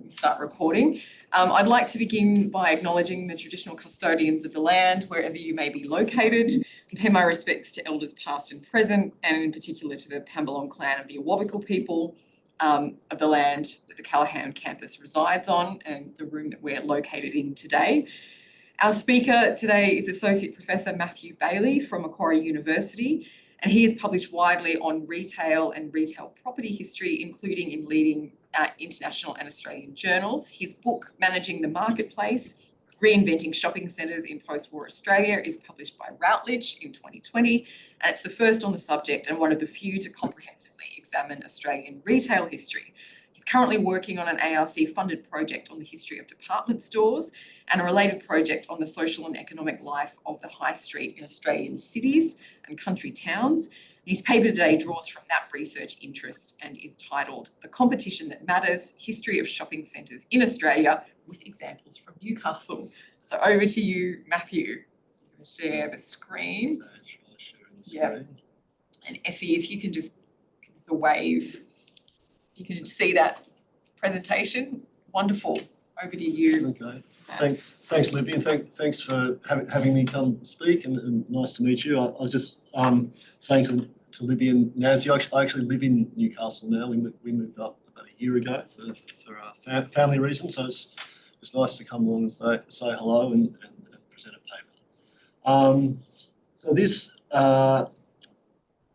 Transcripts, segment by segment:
Start recording. I'd like to begin by acknowledging the traditional custodians of the land, wherever you may be located, and pay my respects to elders past and present, and in particular to the Pambalong clan of the Awabakal people of the land that the Callaghan campus resides on and the room that we're located in today. Our speaker today is Associate Professor Matthew Bailey from Macquarie University, and he has published widely on retail and retail property history, including in leading international and Australian journals. His book, Managing the Marketplace, Reinventing Shopping Centres in Post-War Australia, is published by Routledge in 2020, and it's the first on the subject and one of the few to comprehensively examine Australian retail history. He's currently working on an ARC-funded project on the history of department stores and a related project on the social and economic life of the high street in Australian cities and country towns. And his paper today draws from that research interest and is titled The Competition That Matters, History of Shopping Centres in Australia, with examples from Newcastle. So over to you, Matthew. Share the screen. Yeah. And Effie, if you can just give us a wave. You can see that presentation. Wonderful. Over to you. Okay. Thanks, Libby, and thanks for having me come speak, and nice to meet you. I was just saying to Libby and Nancy, I actually live in Newcastle now. We moved up about a year ago for family reasons, so it's nice to come along and say hello and present a paper. So this.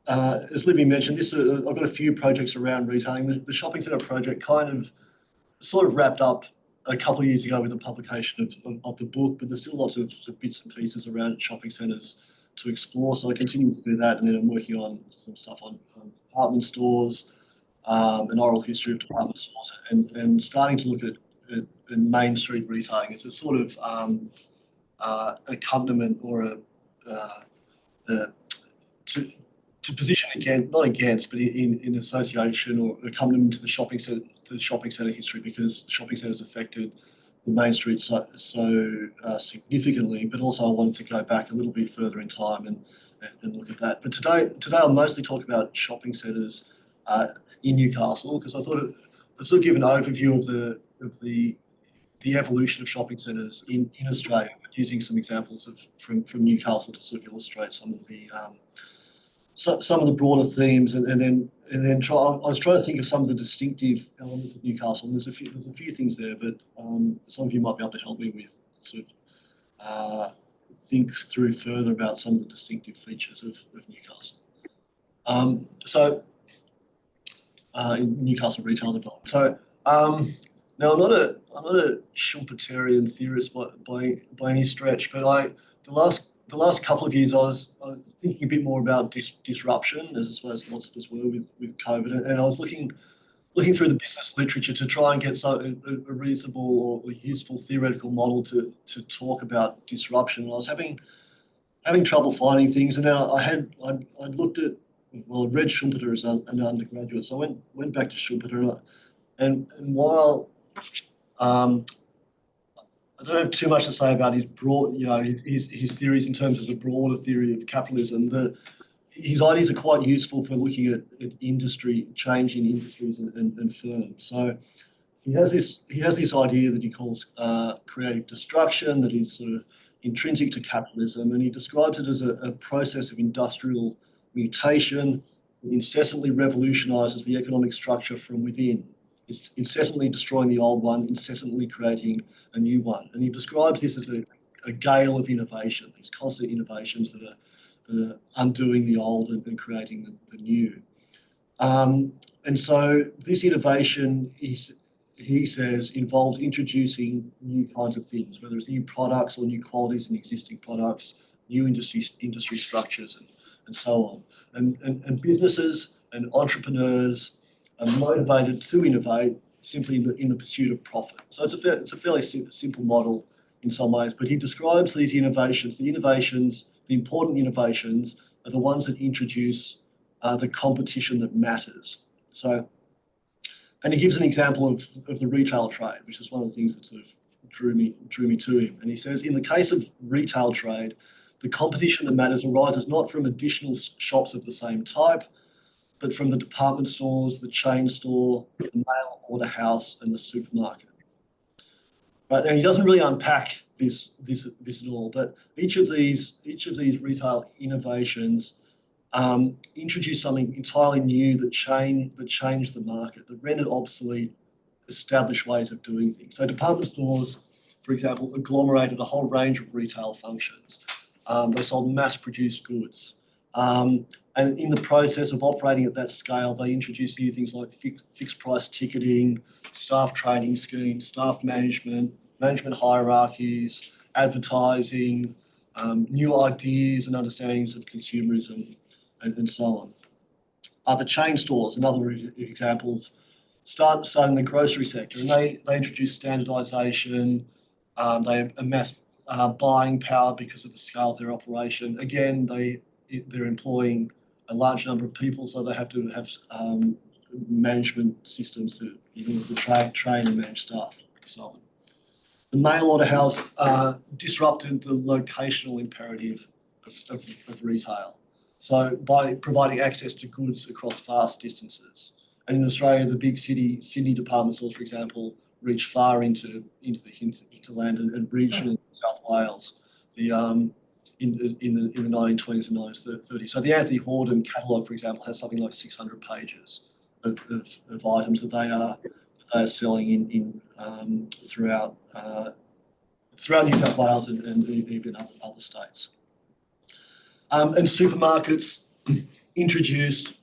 As Libby mentioned, I've got a few projects around retailing. The shopping centre project sort of wrapped up a couple of years ago with the publication of the book, but there's still lots of bits and pieces around shopping centres to explore. So I continue to do that, and then I'm working on some stuff on department stores, an oral history of department stores, and starting to look at Main Street retailing. It's a sort of accompaniment or to position not against, but in association or accompaniment to the shopping centre history, because the shopping centres affected the Main Street so significantly. But also I wanted to go back a little bit further in time and look at that. But today I'll mostly talk about shopping centres in Newcastle, because I thought I'd sort of give an overview of the evolution of shopping centres in Australia, but using some examples from Newcastle to sort of illustrate some of the broader themes, and then I was trying to think of some of the distinctive elements of Newcastle. And there's a few things there, but some of you might be able to help me with sort of think through further about some of the distinctive features of Newcastle. In Newcastle retail development. So now I'm not a Schumpeterian theorist by any stretch, but the last couple of years, I was thinking a bit more about disruption, as I suppose lots of us were with COVID, and I was looking through the business literature to try and get a reasonable or useful theoretical model to talk about disruption. And I was having trouble finding things, and now I'd looked at, well, I read Schumpeter as an undergraduate, so I went back to Schumpeter, and while I don't have too much to say about his his theories in terms of the broader theory of capitalism. His ideas are quite useful for looking at industry, change in industries and firms. So he has this idea that he calls creative destruction, that is sort of intrinsic to capitalism, and he describes it as a process of industrial mutation that incessantly revolutionises the economic structure from within. It's incessantly destroying the old one, incessantly creating a new one. And he describes this as a gale of innovation, these constant innovations that are undoing the old and creating the new. And so this innovation, he says, involves introducing new kinds of things, whether it's new products or new qualities in existing products, new industry structures and so on. And businesses and entrepreneurs are motivated to innovate simply in the pursuit of profit. So it's a fairly simple model in some ways, but he describes these innovations. The important innovations are the ones that introduce the competition that matters. So, and he gives an example of the retail trade, which is one of the things that sort of drew me to him. And he says, in the case of retail trade, the competition that matters arises not from additional shops of the same type, but from the department stores, the chain store, the mail order house, and the supermarket. Right, now he doesn't really unpack this at all, but each of these retail innovations introduced something entirely new that changed the market, that rendered obsolete established ways of doing things. So department stores, for example, agglomerated a whole range of retail functions. They sold mass-produced goods. And in the process of operating at that scale, they introduced new things like fixed price ticketing, staff training schemes, staff management hierarchies, advertising, new ideas and understandings of consumerism, and so on. The chain stores, another examples, start in the grocery sector, and they introduced standardisation. They amassed buying power because of the scale of their operation. Again, they're employing a large number of people, so they have to have management systems to train and manage staff, and so on. The mail order house disrupted the locational imperative of retail. So by providing access to goods across vast distances. And in Australia, the big Sydney department stores, for example, reach far into the hinterland and regional South Wales. In the 1920s and 1930s. So the Anthony Horden catalogue, for example, has something like 600 pages of items that they are selling throughout New South Wales and even other states. And supermarkets introduced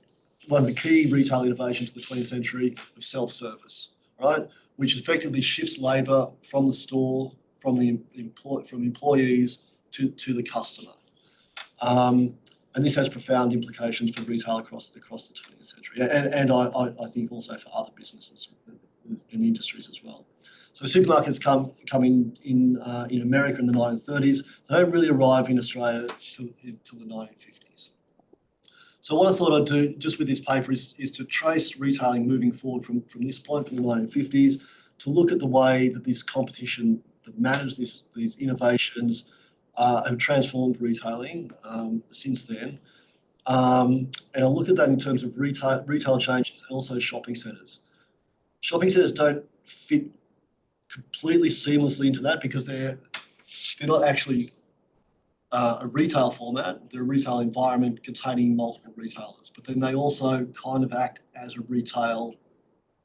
one of the key retail innovations of the 20th century of self-service, right? Which effectively shifts labour from the store, from employees to the customer. And this has profound implications for retail across the 20th century, and I think also for other businesses and industries as well. So supermarkets come in America in the 1930s. They don't really arrive in Australia till the 1950s. So what I thought I'd do just with this paper is to trace retailing moving forward from this point, from the 1950s, to look at the way that this competition that managed these innovations have transformed retailing since then. And I'll look at that in terms of retail changes and also shopping centres. Shopping centres don't fit completely seamlessly into that because they're not actually a retail format. They're a retail environment containing multiple retailers, but then they also kind of act as a retail.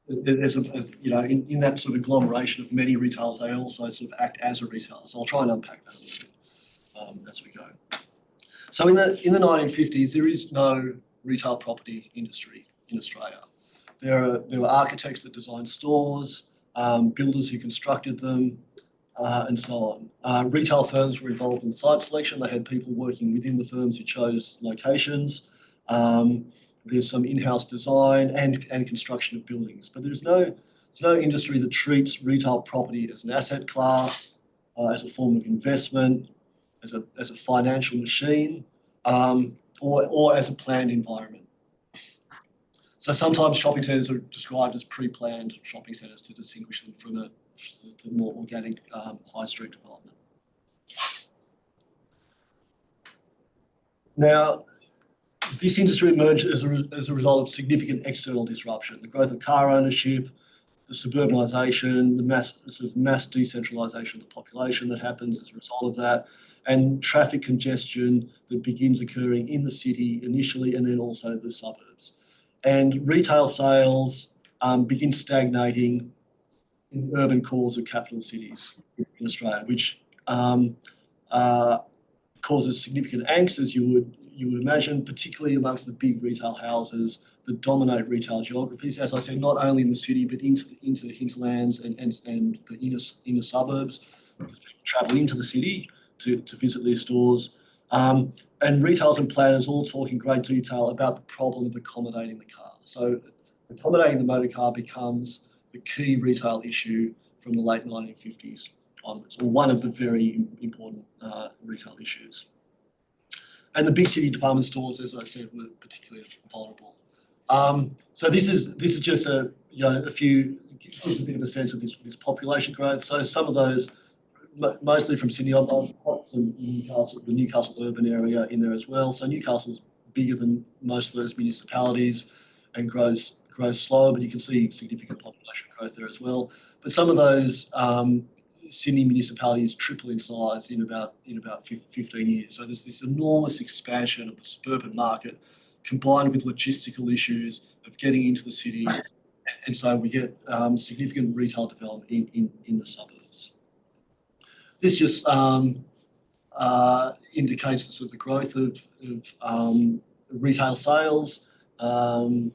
There's in that sort of agglomeration of many retailers, they also sort of act as a retailer. So I'll try and unpack that a little bit as we go. So in the 1950s, there is no retail property industry in Australia. There were architects that designed stores, builders who constructed them, and so on. Retail firms were involved in site selection. They had people working within the firms who chose locations. There's some in-house design and construction of buildings, but there's no industry that treats retail property as an asset class, as a form of investment, as a financial machine, or as a planned environment. So sometimes shopping centres are described as pre-planned shopping centres to distinguish them from the more organic high street development. Now, this industry emerged as a result of significant external disruption, the growth of car ownership, the suburbanisation, the mass decentralisation of the population that happens as a result of that, and traffic congestion that begins occurring in the city initially and then also the suburbs. And retail sales begin stagnating in the urban cores of capital cities in Australia, which causes significant angst, as you would imagine, particularly amongst the big retail houses that dominate retail geographies. As I said, not only in the city, but into the hinterlands and the inner suburbs, because people travel into the city to visit their stores. And retailers and planners all talk in great detail about the problem of accommodating the car. So accommodating the motor car becomes the key retail issue from the late 1950s onwards, or one of the very important retail issues. And the big city department stores, as I said, were particularly vulnerable. So this is just a few, gives a bit of a sense of this population growth. So some of those, mostly from Sydney, I've got some the Newcastle urban area in there as well. So Newcastle's bigger than most of those municipalities and grows slower, but you can see significant population growth there as well. But some of those Sydney municipality is triple in size in about 15 years. So there's this enormous expansion of the suburban market combined with logistical issues of getting into the city. And so we get significant retail development in the suburbs. This just indicates the sort of the growth of retail sales in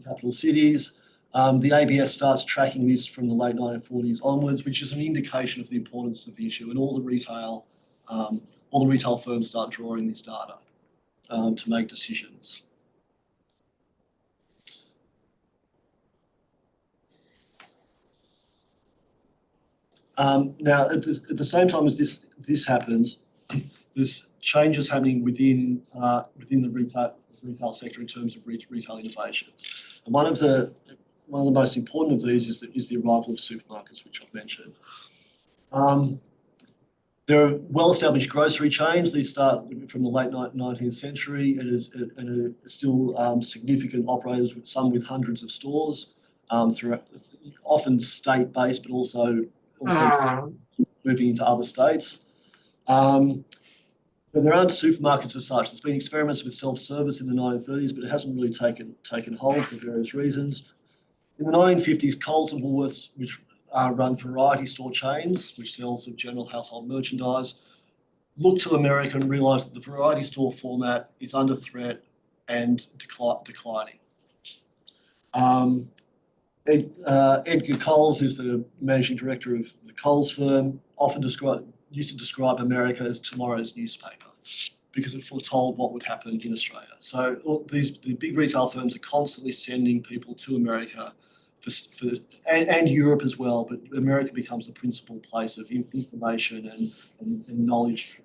capital cities. The ABS starts tracking this from the late 1940s onwards, which is an indication of the importance of the issue, and all the retail firms start drawing this data to make decisions. Now, at the same time as this happens, there's changes happening within the retail sector in terms of retail innovations. And one of the most important of these is the arrival of supermarkets, which I've mentioned. There are well-established grocery chains. These start from the late 19th century and are still significant operators, some with hundreds of stores, often state-based, but also moving into other states. But there aren't supermarkets as such. There's been experiments with self-service in the 1930s, but it hasn't really taken hold for various reasons. In the 1950s, Coles and Woolworths, which run variety store chains, which sells of general household merchandise, looked to America and realised that the variety store format is under threat and declining. Edgar Coles is the managing director of the Coles firm, used to describe America as tomorrow's newspaper because it foretold what would happen in Australia. So the big retail firms are constantly sending people to America and Europe as well, but America becomes the principal place of information and knowledge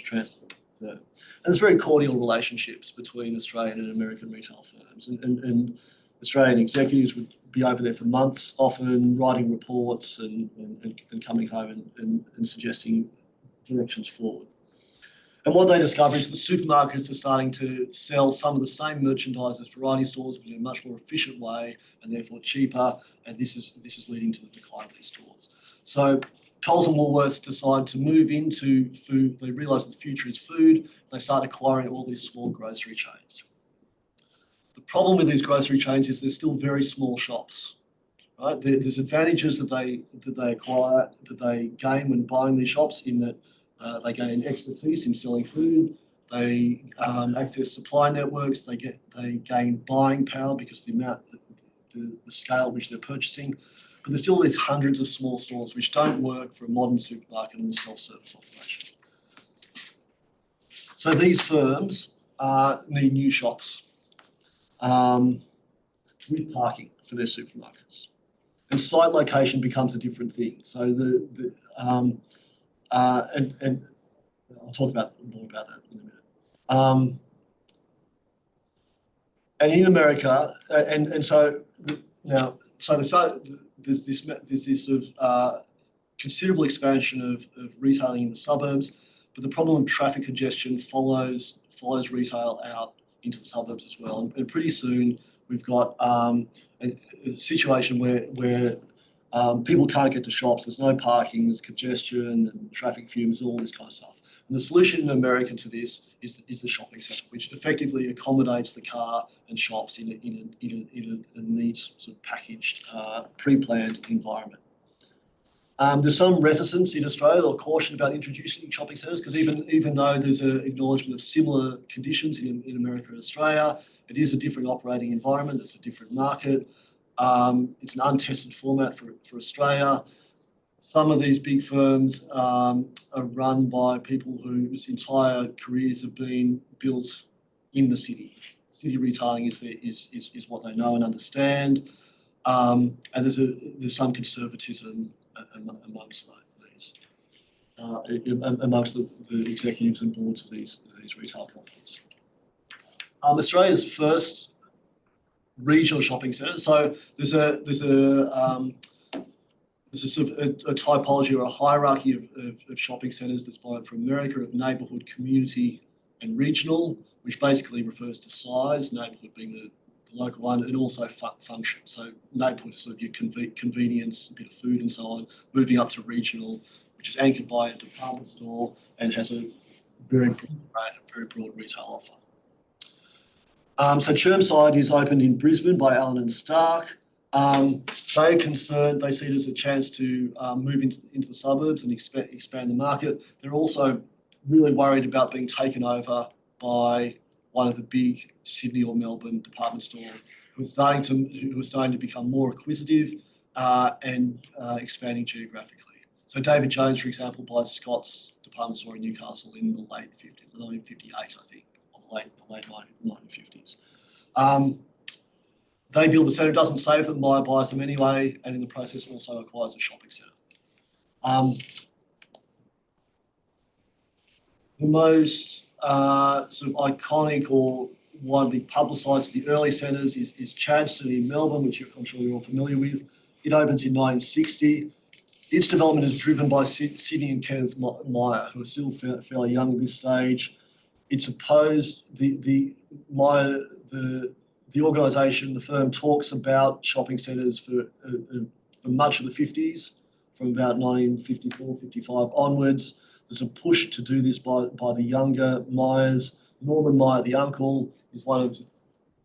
transfer. Yeah. And there's very cordial relationships between Australian and American retail firms, and Australian executives would be over there for months, often writing reports and coming home and suggesting directions forward. And what they discover is that supermarkets are starting to sell some of the same merchandise as variety stores, but in a much more efficient way and therefore cheaper. And this is leading to the decline of these stores. So Coles and Woolworths decide to move into food. They realise that the future is food. They start acquiring all these small grocery chains. The problem with these grocery chains is they're still very small shops. Right? There's advantages that they acquire, that they gain when buying these shops, in that they gain expertise in selling food. They access supply networks. They gain buying power because the scale at which they're purchasing. But there's still these hundreds of small stores which don't work for a modern supermarket and a self-service operation. So these firms need new shops with parking for their supermarkets, and site location becomes a different thing. So and I'll talk more about that in a minute. And in America, there's this sort of considerable expansion of retailing in the suburbs, but the problem of traffic congestion follows retail out into the suburbs as well. And pretty soon we've got a situation where people can't get to shops, there's no parking, there's congestion and traffic fumes and all this kind of stuff. And the solution in America to this is the shopping centre, which effectively accommodates the car and shops in a neat, sort of packaged, pre-planned environment. There's some reticence in Australia or caution about introducing shopping centres, because even though there's an acknowledgement of similar conditions in America and Australia, it is a different operating environment, it's a different market. It's an untested format for Australia. Some of these big firms are run by people whose entire careers have been built in the city. City retailing is what they know and understand, and there's some conservatism amongst these, amongst the executives and boards of these retail companies. Australia's first regional shopping centres. So there's a sort of a typology or a hierarchy of shopping centres that's borrowed from America, of neighbourhood, community, and regional, which basically refers to size. Neighbourhood being local one, and also function. So neighbourhood is sort of your convenience, a bit of food and so on, moving up to regional, which is anchored by a department store and has a very broad retail offer. So Chermside is opened in Brisbane by Allen and Stark. They're concerned, they see it as a chance to move into the suburbs and expand the market. They're also really worried about being taken over by one of the big Sydney or Melbourne department stores who are starting to become more acquisitive and expanding geographically. So David Jones, for example, buys Scott's department store in Newcastle in the late 50s, 1958, I think, or the late 1950s. They build the centre, doesn't save them, Myer buys them anyway, and in the process also acquires a shopping centre. The most sort of iconic or widely publicised of the early centres is Chadstone in Melbourne, which I'm sure you're all familiar with. It opens in 1960. Its development is driven by Sydney and Kenneth Myer, who are still fairly young at this stage. It's opposed, the organisation, the firm talks about shopping centres for much of the 50s, from about 1954, 55 onwards. There's a push to do this by the younger Myers. Norman Myer, the uncle, is one of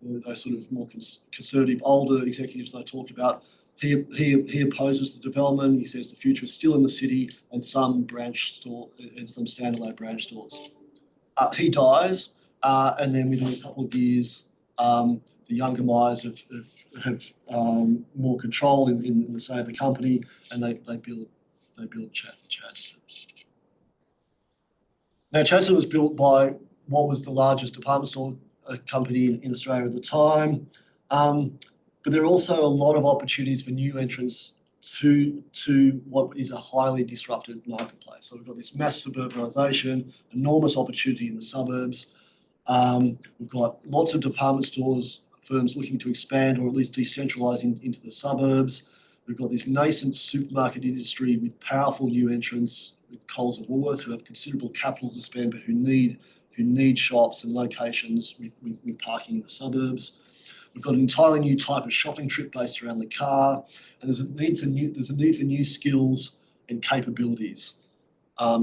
those sort of more conservative, older executives that I talked about. He opposes the development. He says the future is still in the city and some standalone branch stores. He dies, and then within a couple of years, the younger Myers have more control in the say of the company, and they build Chadstone. Now, Chadstone was built by what was the largest department store company in Australia at the time. But there are also a lot of opportunities for new entrants to what is a highly disrupted marketplace. So we've got this mass suburbanisation, enormous opportunity in the suburbs. We've got lots of department stores, firms looking to expand or at least decentralise into the suburbs. We've got this nascent supermarket industry with powerful new entrants, with Coles and Woolworths, who have considerable capital to spend, but who need shops and locations with parking in the suburbs. We've got an entirely new type of shopping trip based around the car, and there's a need for new skills and capabilities,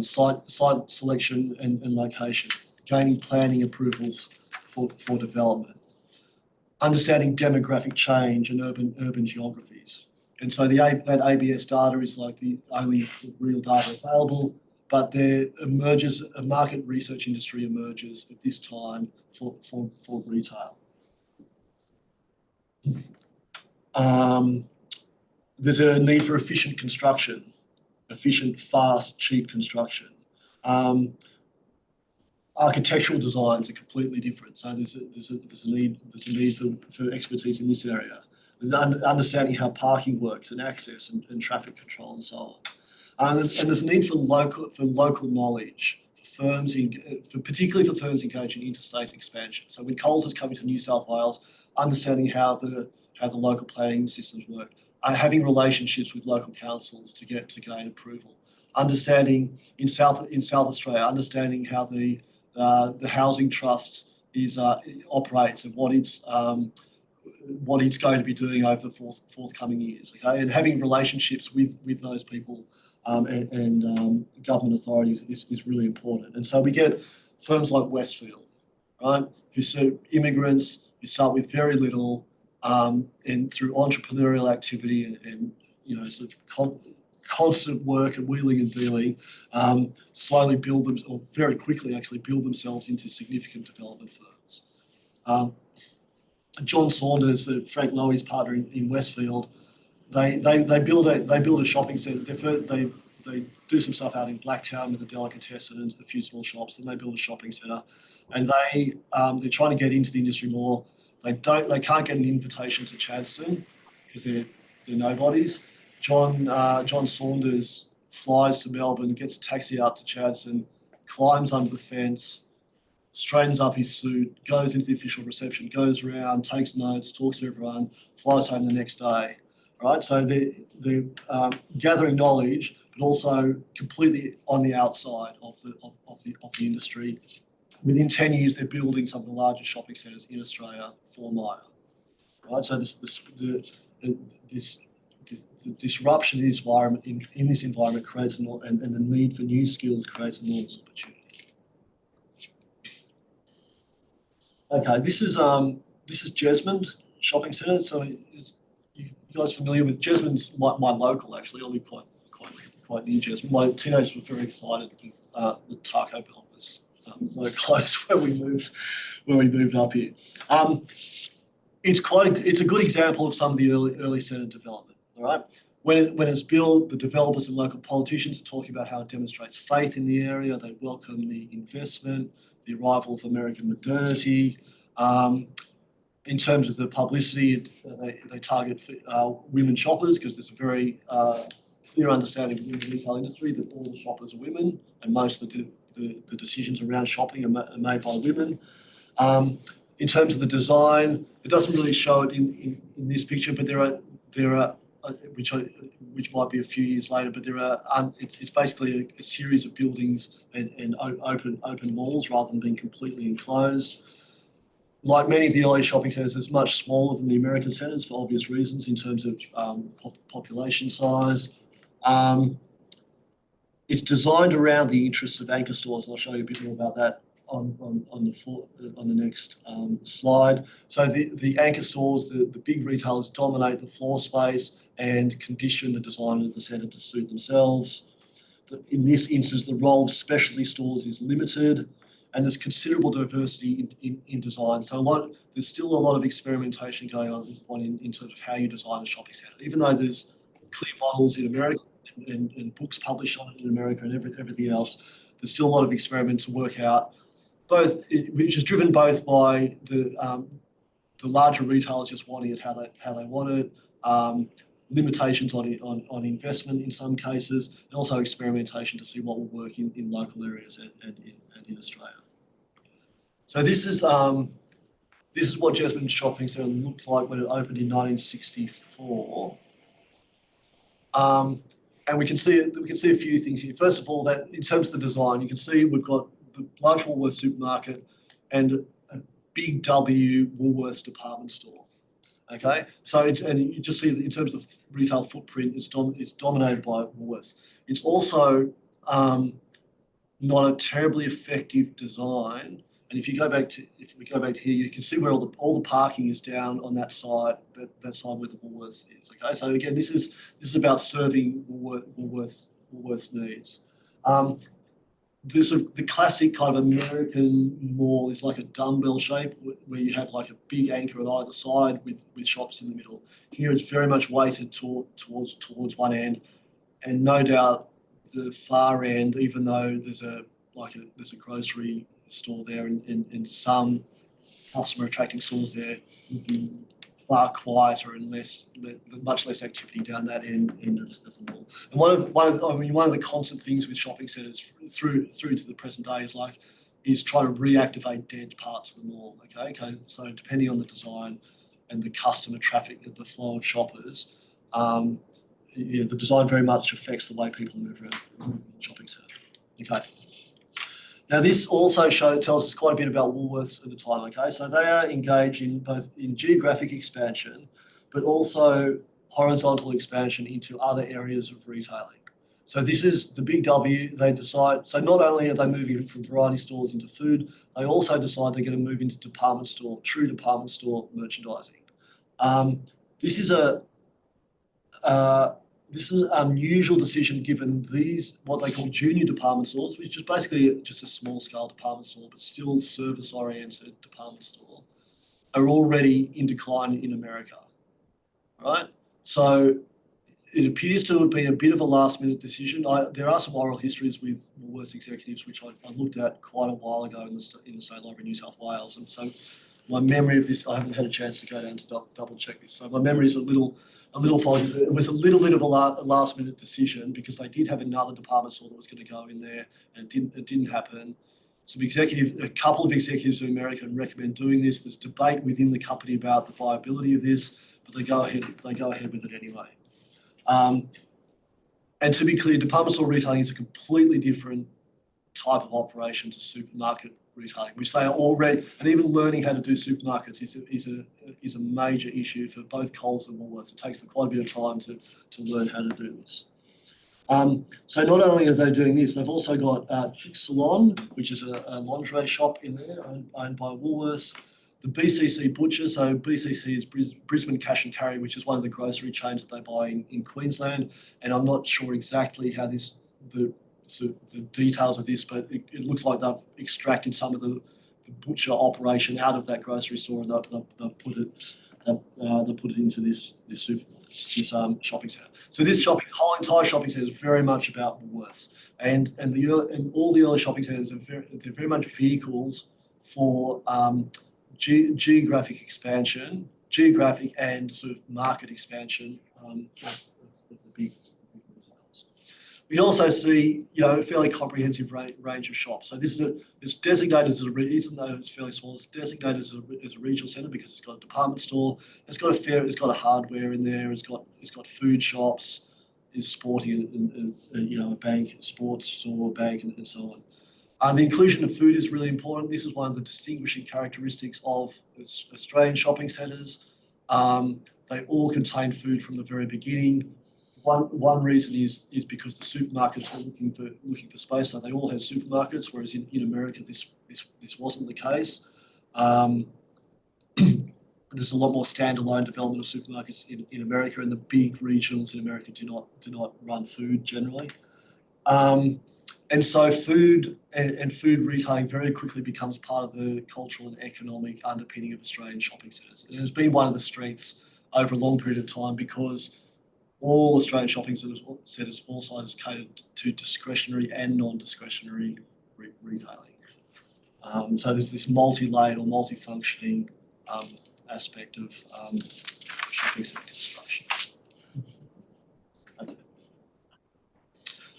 site selection and location, gaining planning approvals for development, understanding demographic change and urban geographies. And so that ABS data is like the only real data available, but there emerges a market research industry emerges at this time for retail. There's a need for efficient construction, efficient, fast, cheap construction. Architectural designs are completely different, so there's a need for expertise in this area. Understanding how parking works and access and traffic control and so on. And there's a need for local knowledge for firms, particularly for firms engaged in interstate expansion. So when Coles is coming to New South Wales, understanding how the local planning systems work, having relationships with local councils to gain approval, understanding in South Australia, understanding how the housing trust operates and what it's going to be doing over the forthcoming years, okay, and having relationships with those people and government authorities is really important. And so we get firms like Westfield, right, who serve immigrants who start with very little, and through entrepreneurial activity and sort of constant work and wheeling and dealing, slowly build them, or very quickly actually build themselves into significant development firms. John Saunders, Frank Lowy's partner in Westfield, they build a shopping centre. They do some stuff out in Blacktown with a delicatessen and a few small shops. Then they build a shopping centre, and they're trying to get into the industry more. They can't get an invitation to Chadstone because they're nobodies. John Saunders flies to Melbourne, gets a taxi out to Chadstone, climbs under the fence, straightens up his suit, goes into the official reception, goes around, takes notes, talks to everyone, flies home the next day. Right, so they're gathering knowledge, but also completely on the outside of the industry. Within 10 years, they're building some of the largest shopping centres in Australia for Myer. right? So the disruption in this environment, in this environment creates and the need for new skills creates enormous opportunity. Okay, this is Jasmine shopping centre. So you guys familiar with Jasmine's my local actually. I live quite near Jasmine. My teenagers were very excited with the Taco Bell was so close when we moved up here. It's a good example of some of the early centre development. All right. When it's built, the developers and local politicians are talking about how it demonstrates faith in the area. They welcome the investment, the arrival of American modernity. In terms of the publicity, they target women shoppers because there's a very clear understanding in the retail industry that all the shoppers are women and most of the decisions around shopping are made by women. In terms of the design, it doesn't really show it in this picture, but there are which might be a few years later, but it's basically a series of buildings and open malls rather than being completely enclosed. Like many of the early shopping centres, it's much smaller than the American centres for obvious reasons in terms of population size. It's designed around the interests of anchor stores, and I'll show you a bit more about that on the next slide. So the anchor stores, the big retailers dominate the floor space and condition the design of the centre to suit themselves. In this instance, the role of specialty stores is limited, and there's considerable diversity in design. So there's still a lot of experimentation going on at this point in terms of how you design a shopping centre. Even though there's clear models in America and books published on it in America and everything else, there's still a lot of experiment to work out, which is driven both by the larger retailers just wanting it how they want it, limitations on investment in some cases, and also experimentation to see what will work in local areas and in Australia. So this is what Jasmine Shopping Centre looked like when it opened in 1964. And we can see a few things here. First of all, that in terms of the design, you can see we've got the large Woolworths supermarket and a big W Woolworths department store. Okay, so and you just see that in terms of retail footprint, it's dominated by Woolworths. It's also not a terribly effective design. And if we go back to here, you can see where all the parking is down on that side where the Woolworths is. Okay, so again, this is about serving Woolworths needs. The classic kind of American mall is like a dumbbell shape where you have like a big anchor on either side with shops in the middle. Here it's very much weighted towards one end, and no doubt the far end, even though there's a grocery store there and some customer attracting stores there, would be far quieter and much less activity down that end as a mall. And one of the constant things with shopping centres through to the present day is try to reactivate dead parts of the mall. Okay, so depending on the design and the customer traffic, the flow of shoppers, the design very much affects the way people move around the shopping centre. Okay. Now, this also tells us quite a bit about Woolworths at the time, okay? So they are engaged in both in geographic expansion, but also horizontal expansion into other areas of retailing. So this is the big W. They decide, so not only are they moving from variety stores into food, they also decide they're going to move into true department store merchandising. This is an unusual decision given what they call junior department stores, which is basically just a small scale department store, but still service oriented department store, are already in decline in America, right? So it appears to have been a bit of a last minute decision. There are some oral histories with Woolworths executives, which I looked at quite a while ago in the State Library of New South Wales. And so my memory of this, I haven't had a chance to go down to double check this. So my memory is a little foggy. It was a little bit of a last minute decision because they did have another department store that was going to go in there, and it didn't happen. A couple of executives in America recommend doing this. There's debate within the company about the viability of this, but they go ahead with it anyway. And to be clear, department store retailing is a completely different type of operation to supermarket retailing, which they are already, and even learning how to do supermarkets is a major issue for both Coles and Woolworths. It takes them quite a bit of time to learn how to do this. So not only are they doing this, they've also got Chick Salon, which is a lingerie shop in there owned by Woolworths. The BCC Butcher, so BCC is Brisbane Cash and Carry, which is one of the grocery chains that they buy in Queensland. And I'm not sure exactly how the details of this, but it looks like they've extracted some of the butcher operation out of that grocery store, and they've put it into this shopping centre. So this whole entire shopping centre is very much about Woolworths, and all the early shopping centres they're very much vehicles for geographic expansion, geographic and sort of market expansion of the big retailers. We also see, a fairly comprehensive range of shops. So it's designated as even though it's fairly small, it's designated as a regional centre because it's got a department store, it's got a hardware in there, it's got food shops, it's sporting and a bank, a sports store, bank, and so on. The inclusion of food is really important. This is one of the distinguishing characteristics of Australian shopping centres. They all contain food from the very beginning. One reason is because the supermarkets were looking for space, so they all had supermarkets, whereas in America this wasn't the case. There's a lot more standalone development of supermarkets in America, and the big regionals in America do not run food generally. And so food and food retailing very quickly becomes part of the cultural and economic underpinning of Australian shopping centres. It has been one of the strengths over a long period of time because all Australian shopping centres, all sizes, catered to discretionary and non-discretionary retailing. So there's this multi-layered or multi-functioning aspect of shopping centre construction. Okay.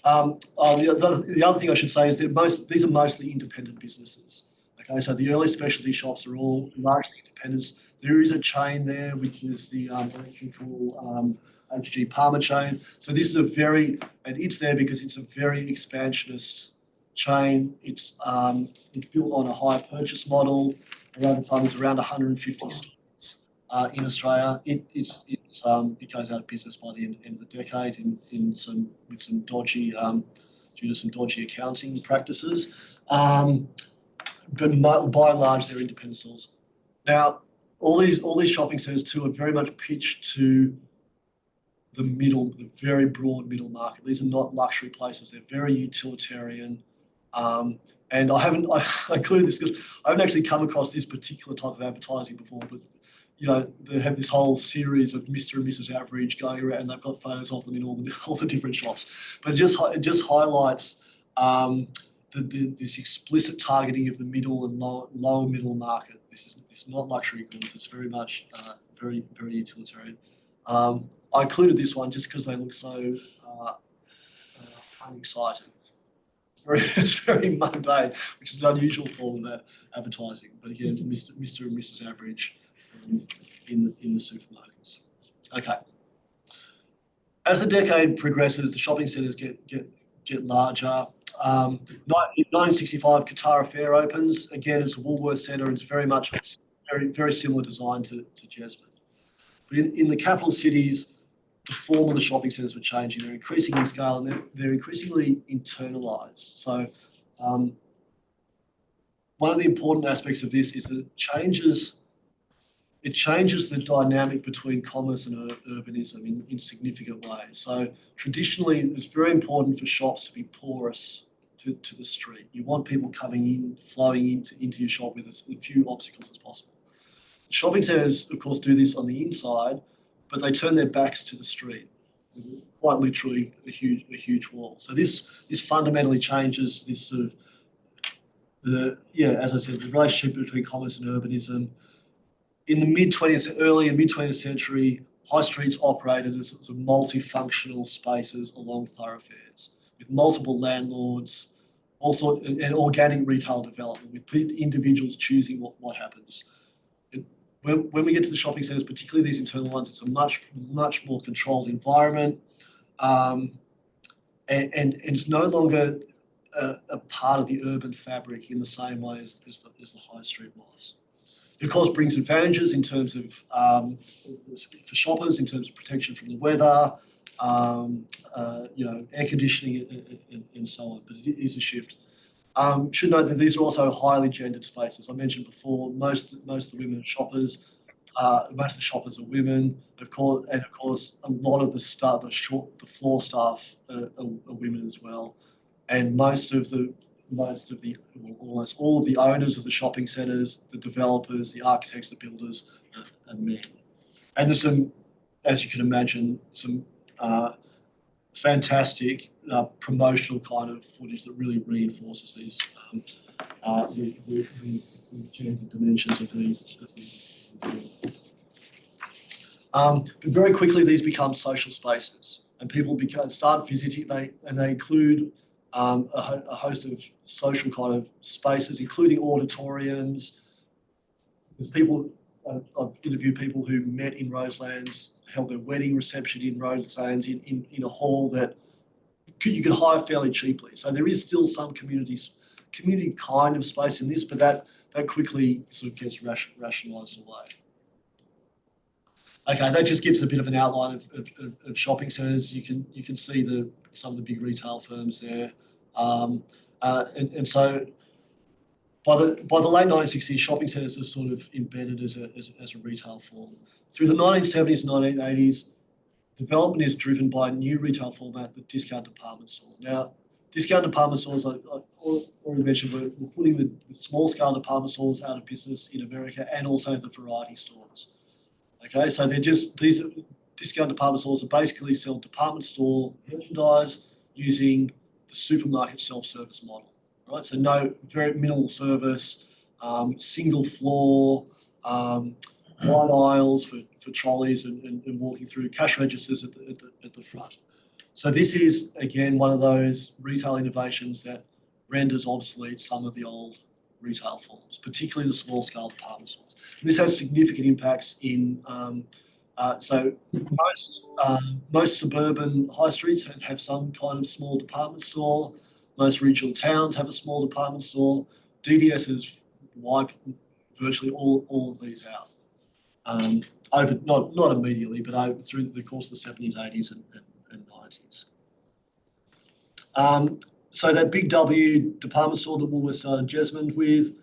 The other thing I should say is that these are mostly independent businesses. Okay, so the early specialty shops are all largely independents. There is a chain there, which is the electrical HG Palmer chain. So this is and it's there because it's a very expansionist chain. It's built on a hire purchase model. Around the time, there's around 150 stores in Australia. It goes out of business by the end of the decade due to some dodgy accounting practices. But by and large, they're independent stores. Now, all these shopping centres too are very much pitched to the very broad middle market. These are not luxury places. They're very utilitarian. And I included this because I haven't actually come across this particular type of advertising before, but they have this whole series of Mr. and Mrs. Average going around, and they've got photos of them in all the different shops. But it just highlights this explicit targeting of the middle and lower middle market. This is not luxury goods. It's very much very utilitarian. I included this one just because they look so unexciting. It's very mundane, which is an unusual form of advertising. But again, Mr. and Mrs. Average in the supermarkets. Okay. As the decade progresses, the shopping centres get larger. In 1965, Katara Fair opens. Again, it's a Woolworths centre, and it's very much very similar design to Jasmine. But in the capital cities, the form of the shopping centres were changing. They're increasing in scale, and they're increasingly internalised. So one of the important aspects of this is that it changes the dynamic between commerce and urbanism in significant ways. So traditionally, it's very important for shops to be porous to the street. You want people coming in, flowing into your shop with as few obstacles as possible. The shopping centres, of course, do this on the inside, but they turn their backs to the street, quite literally a huge wall. So this fundamentally changes this sort of as I said, the relationship between commerce and urbanism. In the early and mid-20th century, high streets operated as sort of multifunctional spaces along thoroughfares with multiple landlords, also and organic retail development with individuals choosing what happens. When we get to the shopping centres, particularly these internal ones, it's a much more controlled environment, and it's no longer a part of the urban fabric in the same way as the high street was. It, of course, brings advantages in terms of, for shoppers, in terms of protection from the weather, air conditioning and so on, but it is a shift. Should note that these are also highly gendered spaces. I mentioned before, most of the women are shoppers. Most of the shoppers are women, of course, and of course, a lot of the floor staff are women as well. And almost all of the owners of the shopping centres, the developers, the architects, the builders are men. And there's some, as you can imagine, some fantastic promotional kind of footage that really reinforces these the gender dimensions of these. But very quickly, these become social spaces, and people start visiting. They include a host of social kind of spaces, including auditoriums. There's people. I've interviewed people who met in Roselands, held their wedding reception in Roselands in a hall that you could hire fairly cheaply. So there is still some community kind of space in this, but that quickly sort of gets rationalised away. Okay, that just gives a bit of an outline of shopping centres. You can see some of the big retail firms there, and so by the late 1960s, shopping centres are sort of embedded as a retail form. Through the 1970s and 1980s, development is driven by a new retail format, the discount department store. Now, discount department stores, I already mentioned, we're putting the small-scale department stores out of business in America, and also the variety stores. Okay, so these discount department stores are basically sell department store merchandise using the supermarket self-service model. Right, so very minimal service, single floor, wide aisles for trolleys and walking through, cash registers at the front. So this is, again, one of those retail innovations that renders obsolete some of the old retail forms, particularly the small-scale department stores. And this has significant impacts in, so most suburban high streets have some kind of small department store. Most regional towns have a small department store. DDS has wiped virtually all of these out. Over not immediately, but through the course of the 70s, 80s, and 90s. So that big W department store that Woolworths started Jasmine with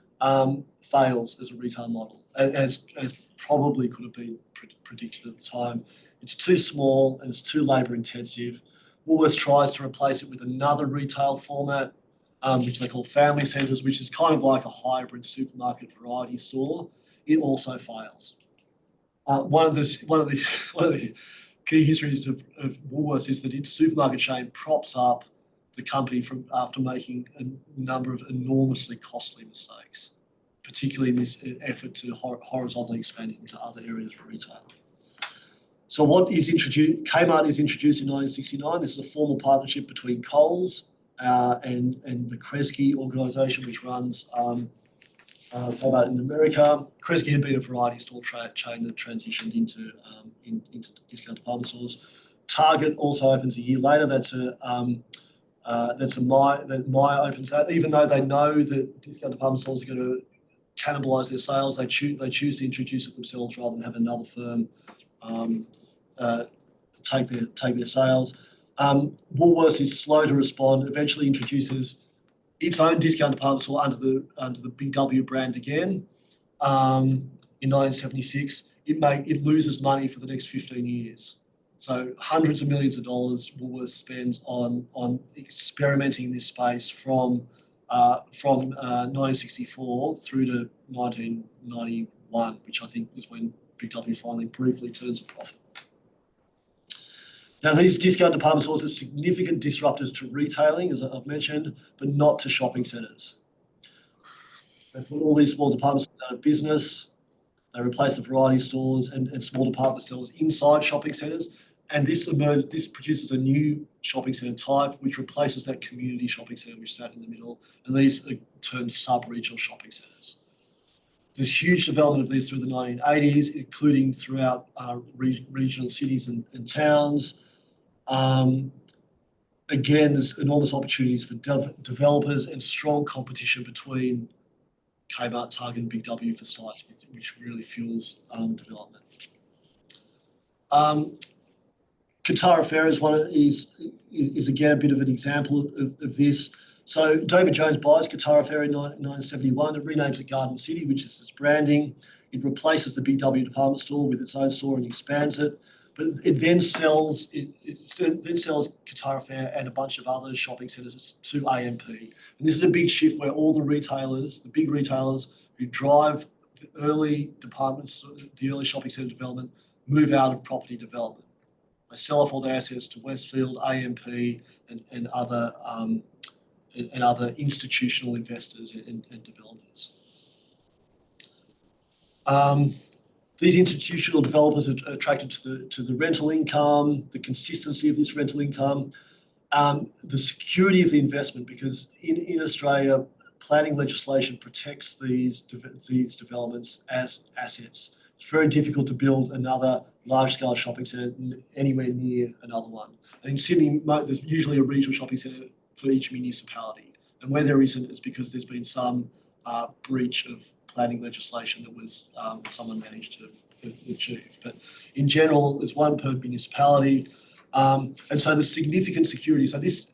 fails as a retail model, as probably could have been predicted at the time. It's too small and it's too labour intensive. Woolworths tries to replace it with another retail format, which they call family centres, which is kind of like a hybrid supermarket variety store. It also fails. One of the key histories of Woolworths is that its supermarket chain props up the company after making a number of enormously costly mistakes, particularly in this effort to horizontally expand into other areas of retail. So what is introduced? Kmart is introduced in 1969. This is a formal partnership between Coles and the Kresge organisation, which runs Kmart in America. Kresge had been a variety store chain that transitioned into discount department stores. Target also opens a year later. Myer opens that, even though they know that discount department stores are going to cannibalise their sales. They choose to introduce it themselves rather than have another firm take their sales. Woolworths is slow to respond. Eventually introduces its own discount department store under the Big W brand again. In 1976, it loses money for the next 15 years. So hundreds of millions of dollars Woolworths spends on experimenting in this space from 1964 through to 1991, which I think is when Big W finally briefly turns a profit. Now, these discount department stores are significant disruptors to retailing, as I've mentioned, but not to shopping centres. They put all these small department stores out of business. They replace the variety stores and small department stores inside shopping centres. And this produces a new shopping centre type, which replaces that community shopping centre which sat in the middle. And these are termed sub-regional shopping centres. There's huge development of these through the 1980s, including throughout regional cities and towns. again, there's enormous opportunities for developers and strong competition between Kmart, Target, and Big W for sites, which really fuels development. Katara Fair is again a bit of an example of this. So David Jones buys Katara Fair in 1971. It renames it Garden City, which is its branding. It replaces the Big W department store with its own store and expands it. But it then sells Katara Fair and a bunch of other shopping centres to AMP. And this is a big shift where all the big retailers who drive the early departments, the early shopping centre development, move out of property development. They sell off all their assets to Westfield, AMP, and other institutional investors and developers. These institutional developers are attracted to the rental income, the consistency of this rental income, the security of the investment, because in Australia, planning legislation protects these developments as assets. It's very difficult to build another large-scale shopping centre anywhere near another one. And in Sydney, there's usually a regional shopping centre for each municipality. And where there isn't, it's because there's been some breach of planning legislation that was someone managed to achieve. But in general, there's one per municipality. And so there's significant security. So this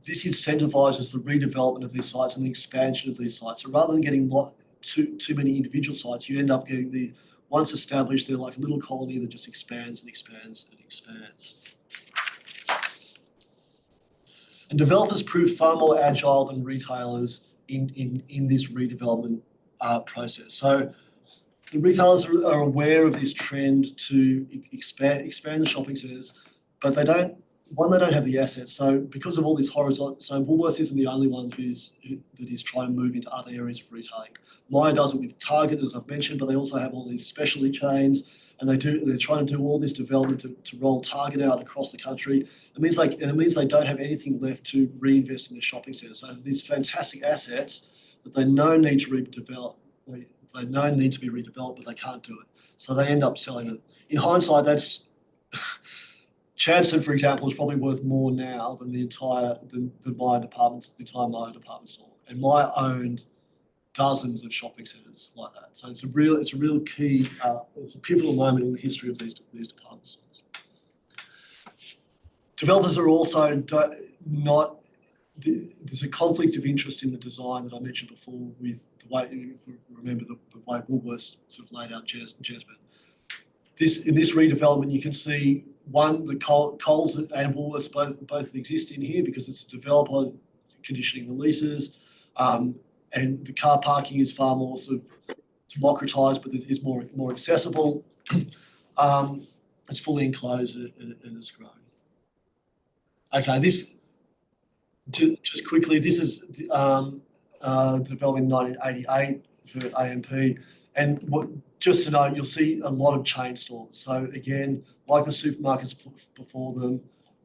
incentivises the redevelopment of these sites and the expansion of these sites. So rather than getting too many individual sites, you end up getting once established, they're like a little colony that just expands and expands and expands. And developers prove far more agile than retailers in this redevelopment process. So the retailers are aware of this trend to expand the shopping centres, but they don't have the assets. So because of all this horizontal, so Woolworths isn't the only one that is trying to move into other areas of retailing. Myer does it with Target, as I've mentioned, but they also have all these specialty chains, and they're trying to do all this development to roll Target out across the country. It means they don't have anything left to reinvest in their shopping centres. So these fantastic assets that they know need to redevelop, they know need to be redeveloped, but they can't do it. So they end up selling them. In hindsight, that's Chadstone, for example, is probably worth more now than the entire Myer department store. And Myer owned dozens of shopping centres like that. So it's a real key, it's a pivotal moment in the history of these department stores. Developers are also there's a conflict of interest in the design that I mentioned before with the way, if you remember the way Woolworths sort of laid out Jasmine. In this redevelopment, you can see the Coles and Woolworths both exist in here because it's a developer conditioning the leases, and the car parking is far more sort of democratised, but is more accessible. It's fully enclosed and it's growing. Okay, just quickly, this is developed in 1988 for AMP, and just to note, you'll see a lot of chain stores. So again, like the supermarkets before them,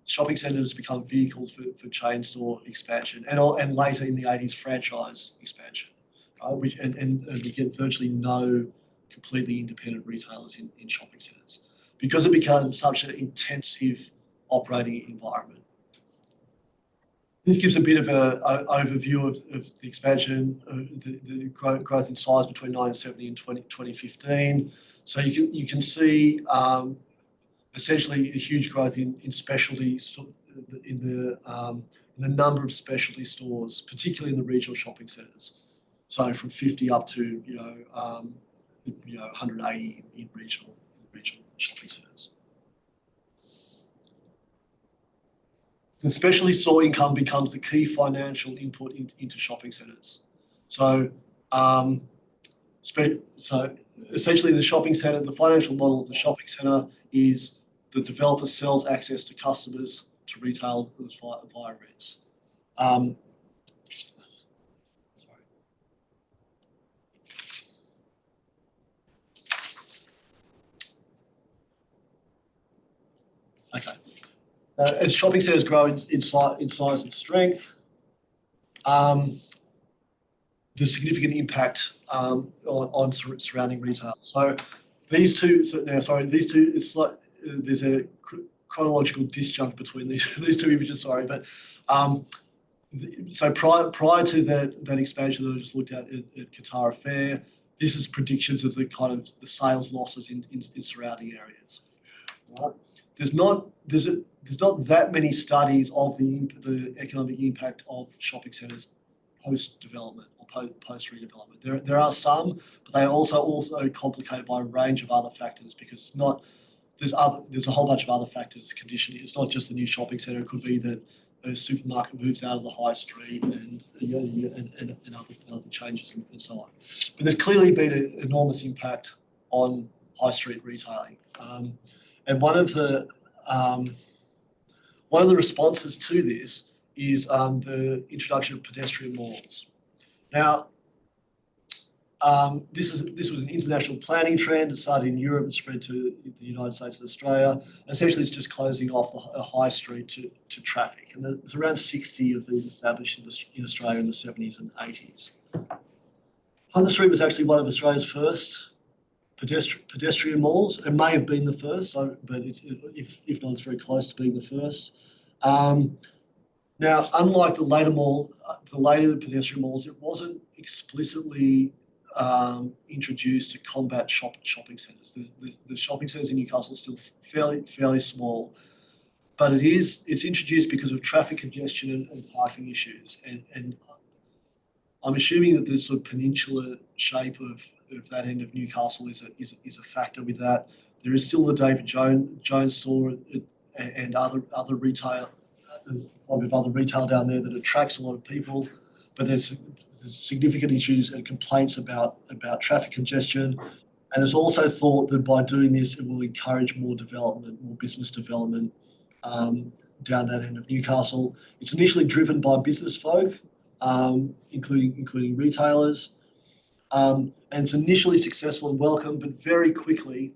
shopping centres become vehicles for chain store expansion, and later in the 80s, franchise expansion, and we get virtually no completely independent retailers in shopping centres because it becomes such an intensive operating environment. This gives a bit of an overview of the expansion, the growth in size between 1970 and 2015. So you can see essentially a huge growth in specialties, in the number of specialty stores, particularly in the regional shopping centres. So from 50 up to 180 in regional shopping centres. The specialty store income becomes the key financial input into shopping centres. So essentially the shopping centre, the financial model of the shopping centre is the developer sells access to customers to retailers via rents. Okay. As shopping centres grow in size and strength, the significant impact on surrounding retail. So these two, it's like there's a chronological disjunct between these two images, sorry, but so prior to that expansion that I just looked at Katara Fair, this is predictions of the kind of the sales losses in surrounding areas. Right? There's not that many studies of the economic impact of shopping centres post development or post redevelopment. There are some, but they are also complicated by a range of other factors, because there's a whole bunch of other factors conditioning. It's not just the new shopping centre. It could be that a supermarket moves out of the high street and other changes and so on. But there's clearly been an enormous impact on high street retailing, and one of the responses to this is the introduction of pedestrian malls. Now, this was an international planning trend. It started in Europe and spread to the United States and Australia. Essentially, it's just closing off a high street to traffic. And there's around 60 of these established in Australia in the 70s and 80s. Hunter Street was actually one of Australia's first pedestrian malls. It may have been the first, but if not, it's very close to being the first. Now, unlike the later pedestrian malls, it wasn't explicitly introduced to combat shopping centres. The shopping centres in Newcastle are still fairly small, but it's introduced because of traffic congestion and parking issues. And I'm assuming that the sort of peninsular shape of that end of Newcastle is a factor with that. There is still the David Jones store and other retail, other retail down there that attracts a lot of people, but there's significant issues and complaints about traffic congestion. And there's also thought that by doing this, it will encourage more development, more business development down that end of Newcastle. It's initially driven by business folk, including retailers. And it's initially successful and welcome, but very quickly,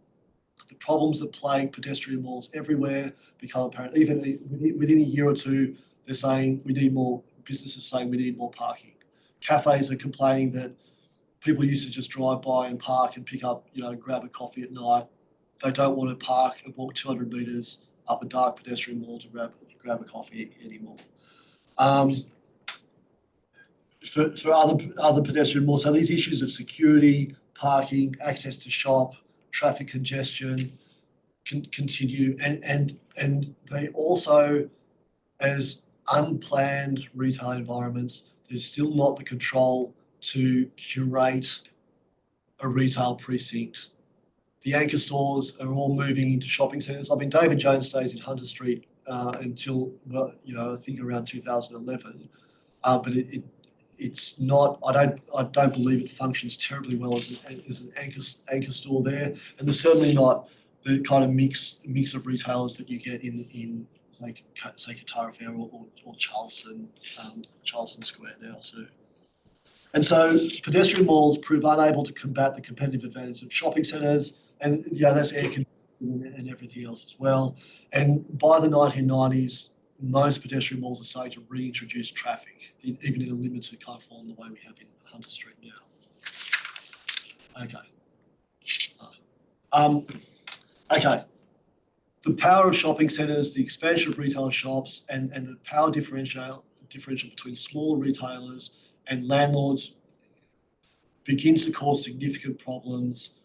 the problems that plague pedestrian malls everywhere become apparent. Even within a year or two, they're saying businesses saying we need more parking. Cafes are complaining that people used to just drive by and park and pick up, grab a coffee at night. They don't want to park and walk 200 metres up a dark pedestrian mall to grab a coffee anymore. For other pedestrian malls, so these issues of security, parking, access to shop, traffic congestion continue, and they also, as unplanned retail environments, there's still not the control to curate a retail precinct. The anchor stores are all moving into shopping centres. I mean, David Jones stays in Hunter Street until, I think around 2011, but it's not. I don't believe it functions terribly well as an anchor store there, and there's certainly not the kind of mix of retailers that you get in say Katara Fair or Charleston Square now too. And so pedestrian malls prove unable to combat the competitive advantage of shopping centres, and that's air conditioning and everything else as well. And by the 1990s, most pedestrian malls are starting to reintroduce traffic, even in a limited kind of form the way we have in Hunter Street now. Okay. The power of shopping centres, the expansion of retail shops, and the power differential between smaller retailers and landlords begins to cause significant problems.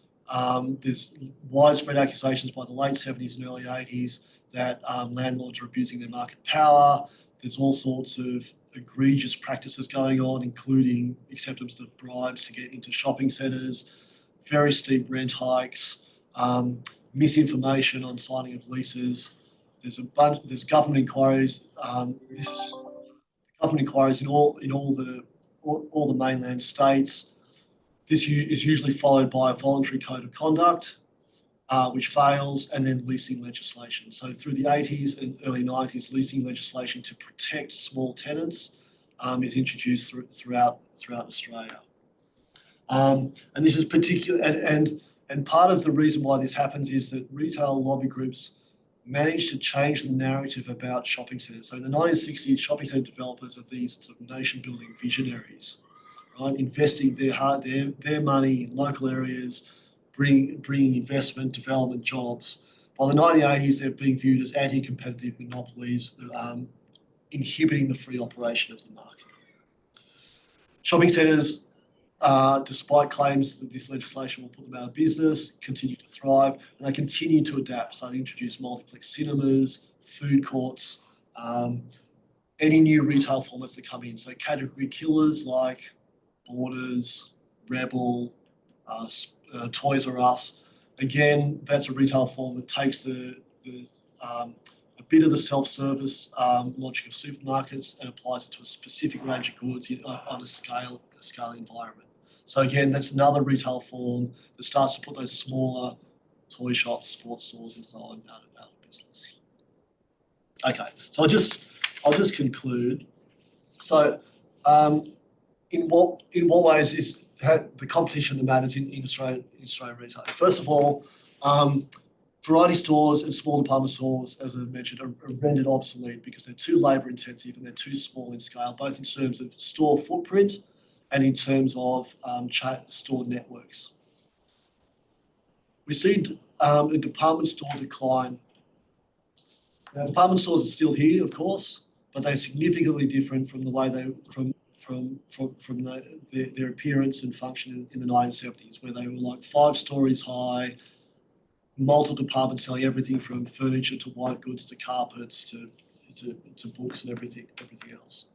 There's widespread accusations by the late 70s and early 80s that landlords are abusing their market power. There's all sorts of egregious practices going on, including acceptance of bribes to get into shopping centres, very steep rent hikes, misinformation on signing of leases. There's government inquiries. Government inquiries in all the mainland states. This is usually followed by a voluntary code of conduct, which fails, and then leasing legislation. So through the 80s and early 90s, leasing legislation to protect small tenants is introduced throughout Australia. And this is and part of the reason why this happens is that retail lobby groups managed to change the narrative about shopping centres. So in the 1960s, shopping centre developers are these sort of nation-building visionaries, right? Investing their money in local areas, bringing investment, development, jobs. By the 1980s, they're being viewed as anti-competitive monopolies, inhibiting the free operation of the market. Shopping centres, despite claims that this legislation will put them out of business, continue to thrive, and they continue to adapt. So they introduce multiplex cinemas, food courts, any new retail formats that come in. So category killers like Borders, Rebel, Toys R Us. Again, that's a retail form that takes a bit of the self-service logic of supermarkets and applies it to a specific range of goods on a scale environment. So again, that's another retail form that starts to put those smaller toy shops, sports stores, and so on out of business. Okay, so I'll just conclude. So, in what ways is the competition that matters in Australian retail? First of all, variety stores and small department stores, as I mentioned, are rendered obsolete because they're too labour intensive and they're too small in scale, both in terms of store footprint and in terms of store networks. We see a department store decline. Now, department stores are still here, of course, but they're significantly different from the way their appearance and function in the 1970s, where they were like 5 stories high, multiple departments selling everything from furniture to white goods to carpets to books and everything else.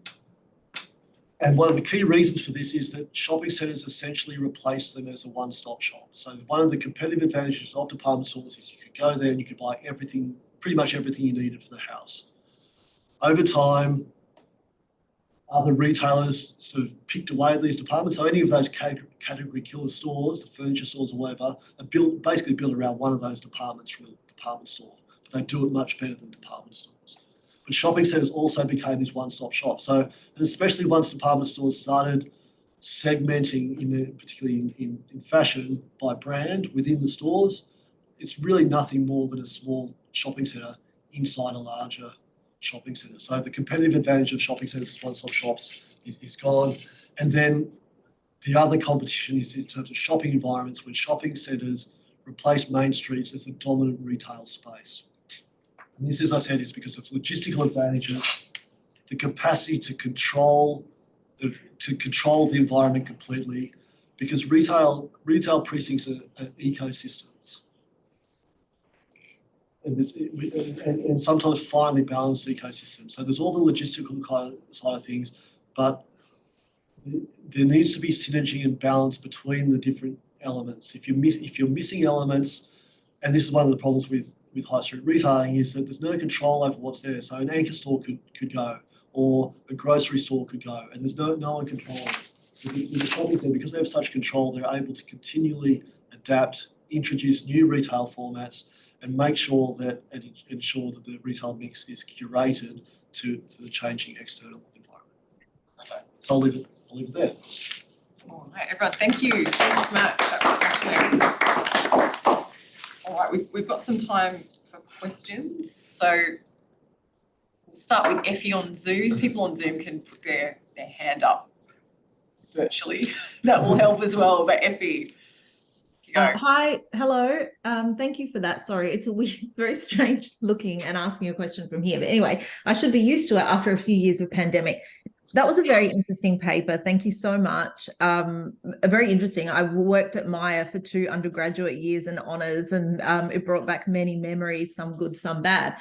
And one of the key reasons for this is that shopping centres essentially replace them as a one-stop shop. So one of the competitive advantages of department stores is you could go there and you could buy everything, pretty much everything you needed for the house. Over time, other retailers sort of picked away at these departments. So any of those category killer stores, the furniture stores or whatever, are basically built around one of those departments from a department store. But they do it much better than department stores. But shopping centres also became this one-stop shop. So, and especially once department stores started segmenting, particularly in fashion, by brand within the stores, it's really nothing more than a small shopping centre inside a larger shopping centre. So the competitive advantage of shopping centres as one-stop shops is gone. And then the other competition is in terms of shopping environments, when shopping centres replace main streets as the dominant retail space. And this, as I said, is because of logistical advantages, the capacity to control the environment completely, because retail precincts are ecosystems. And sometimes finely balanced ecosystems. So there's all the logistical side of things, but there needs to be synergy and balance between the different elements. If you're missing elements, and this is one of the problems with high street retailing, is that there's no control over what's there. So an anchor store could go, or a grocery store could go, and there's no one controlling it. Because they have such control, they're able to continually adapt, introduce new retail formats, and make sure that ensure that the retail mix is curated to the changing external environment. Okay, so I'll leave it there. All right, everyone, thank you. Thanks, Matt. That was fascinating. All right, we've got some time for questions. So we'll start with Effie on Zoom. People on Zoom can put their hand up virtually. That will help as well. But Effie, hi, hello. Thank you for that. Sorry, it's very strange looking and asking a question from here. But anyway, I should be used to it after a few years of pandemic. That was a very interesting paper. Thank you so much. Very interesting. I worked at Maya for 2 undergraduate years and honours, and it brought back many memories, some good, some bad.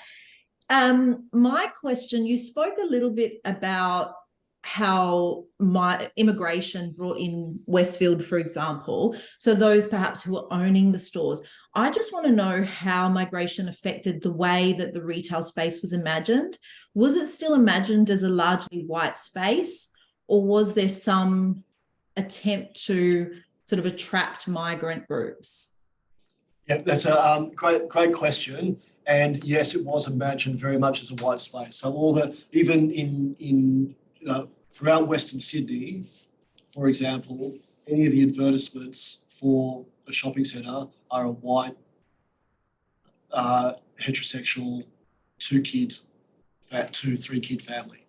My question, you spoke a little bit about how my immigration brought in Westfield, for example, so those perhaps who are owning the stores. I just want to know how migration affected the way that the retail space was imagined. Was it still imagined as a largely white space, or was there some attempt to sort of attract migrant groups? Yeah, that's a great question. And yes, it was imagined very much as a white space. So even in throughout Western Sydney, for example, any of the advertisements for a shopping centre are a white, heterosexual, 2-3 kid family.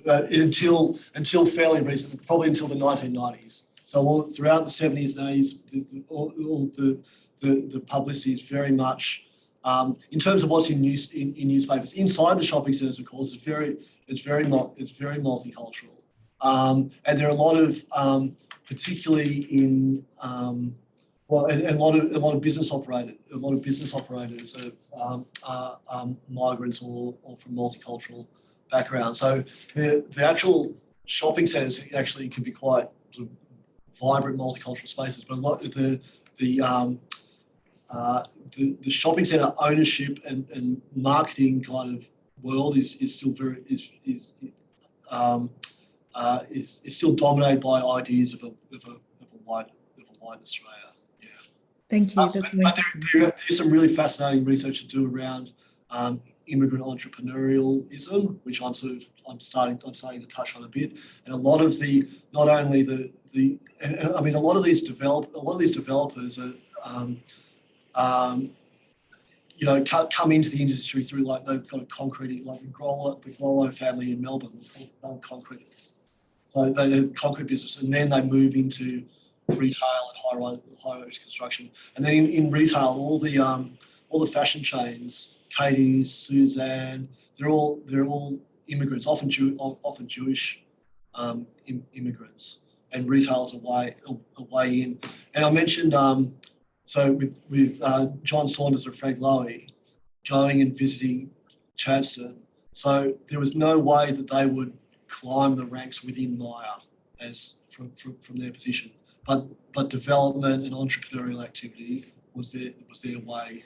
Until fairly recently, probably until the 1990s. So throughout the 70s and 80s, all the publicity is very much In terms of what's in newspapers, inside the shopping centres, of course, it's very multicultural, and there are a lot of, particularly in and a lot of business operators are migrants or from multicultural backgrounds. So the actual shopping centres actually can be quite sort of vibrant multicultural spaces, but a lot of the shopping centre ownership and marketing kind of world is still still dominated by ideas of a white Australia. Yeah. Thank you. But there's some really fascinating research to do around immigrant entrepreneurialism, which I'm starting to touch on a bit. And a lot of a lot of these developers are come into the industry through, like, they've got a concrete, like the Grollo family in Melbourne, they were concrete. So they had a concrete business, and then they move into retail and high-rise construction. And then in retail, all the fashion chains, Katie's, Suzanne, they're all immigrants, often Jewish immigrants, and retail's a way in. And I mentioned so with John Saunders and Frank Lowy going and visiting Chadstone, so there was no way that they would climb the ranks within Myer as from their position, but development and entrepreneurial activity was their way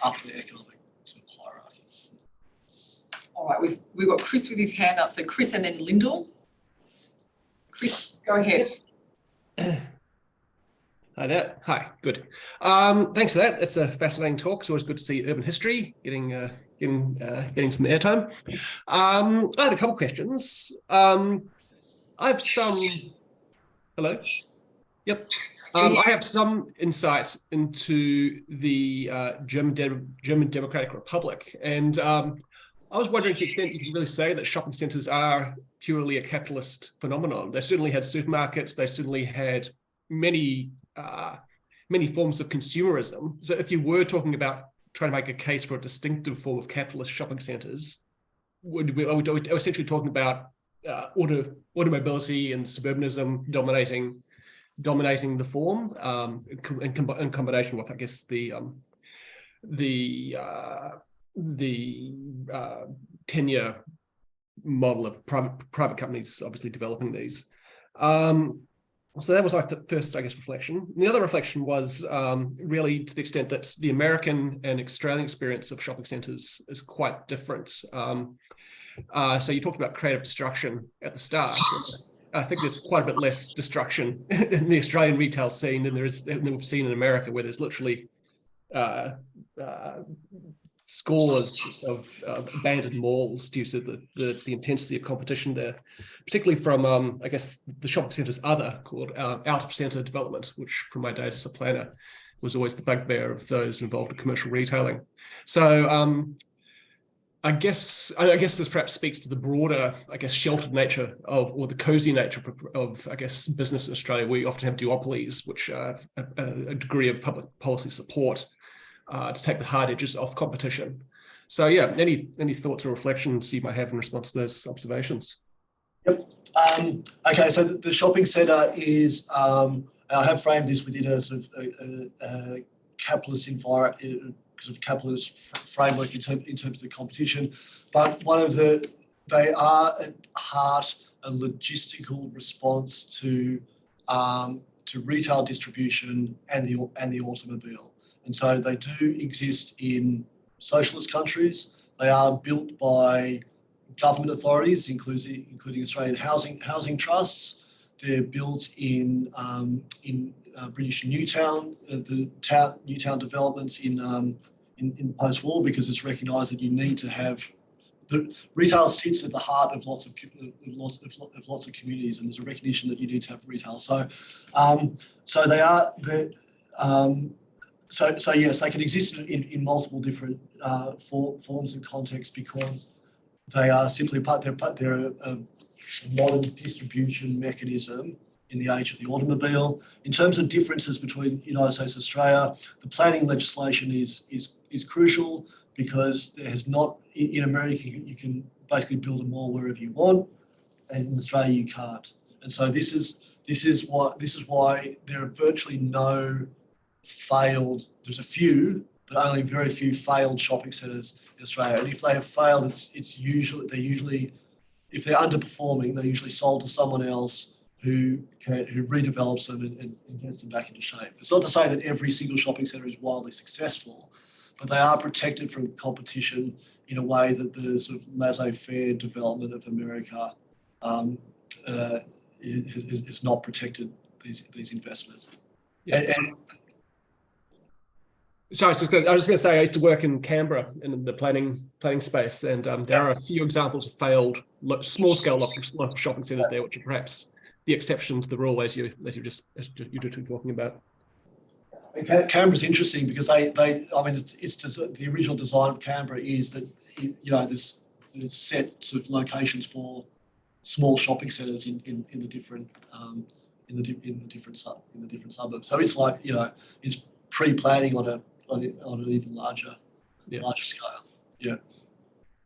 up the economic sort of hierarchy. All right, we've got Chris with his hand up. So Chris and then Lyndall. Chris, go ahead. Hi there. Hi, good. Thanks for that. It's a fascinating talk. It's always good to see urban history getting some airtime. I had a couple of questions. I have some. Hello. Yep. I have some insight into the German Democratic Republic, and I was wondering to the extent you can really say that shopping centres are purely a capitalist phenomenon. They certainly had supermarkets. They certainly had many forms of consumerism. So if you were talking about trying to make a case for a distinctive form of capitalist shopping centres, are we essentially talking about automobility and suburbanism dominating the form, in combination with, I guess, the 10-year model of private companies obviously developing these. So that was like the first, I guess, reflection. And the other reflection was really to the extent that the American and Australian experience of shopping centres is quite different. So you talked about creative destruction at the start. I think there's quite a bit less destruction in the Australian retail scene than we've seen in America, where there's literally scores of abandoned malls due to the intensity of competition there, particularly from, I guess, the shopping centre's other called out-of-centre development, which from my days as a planner was always the bugbear of those involved in commercial retailing. So I guess this perhaps speaks to the broader, I guess, sheltered nature or the cozy nature of, I guess, business in Australia. We often have duopolies, which have a degree of public policy support to take the hard edges off competition. So yeah, any thoughts or reflections you might have in response to those observations? Yep. Okay, so the shopping centre is, I have framed this within a sort of a capitalist environment, sort of capitalist framework in terms of the competition, but they are at heart a logistical response to retail distribution and the automobile. And so they do exist in socialist countries. They are built by government authorities, including Australian housing trusts. They're built in British Newtown, Newtown developments in post-war, because it's recognised that you need to have the retail sits at the heart of lots of communities, and there's a recognition that you need to have retail. So So yes, they can exist in multiple different forms and contexts, because they are simply they're a modern distribution mechanism in the age of the automobile. In terms of differences between United States and Australia, the planning legislation is is crucial because there has not, in America, you can basically build a mall wherever you want, and in Australia you can't. And so this is why there are virtually no failed. There's a few, but only very few failed shopping centres in Australia. And if they have failed, it's usually if they're underperforming, they're usually sold to someone else who redevelops them and gets them back into shape. It's not to say that every single shopping centre is wildly successful, but they are protected from competition in a way that the sort of laissez-faire development of America is not protected these investments. Yeah. Sorry, I was just going to say I used to work in Canberra in the planning space, and there are a few examples of failed small-scale local shopping centres there, which are perhaps the exception to the rule, as you're just talking about. Canberra's interesting because it's the original design of Canberra is that there's set sort of locations for small shopping centres in the different suburbs. So it's like it's pre-planning on an even larger scale. Yeah.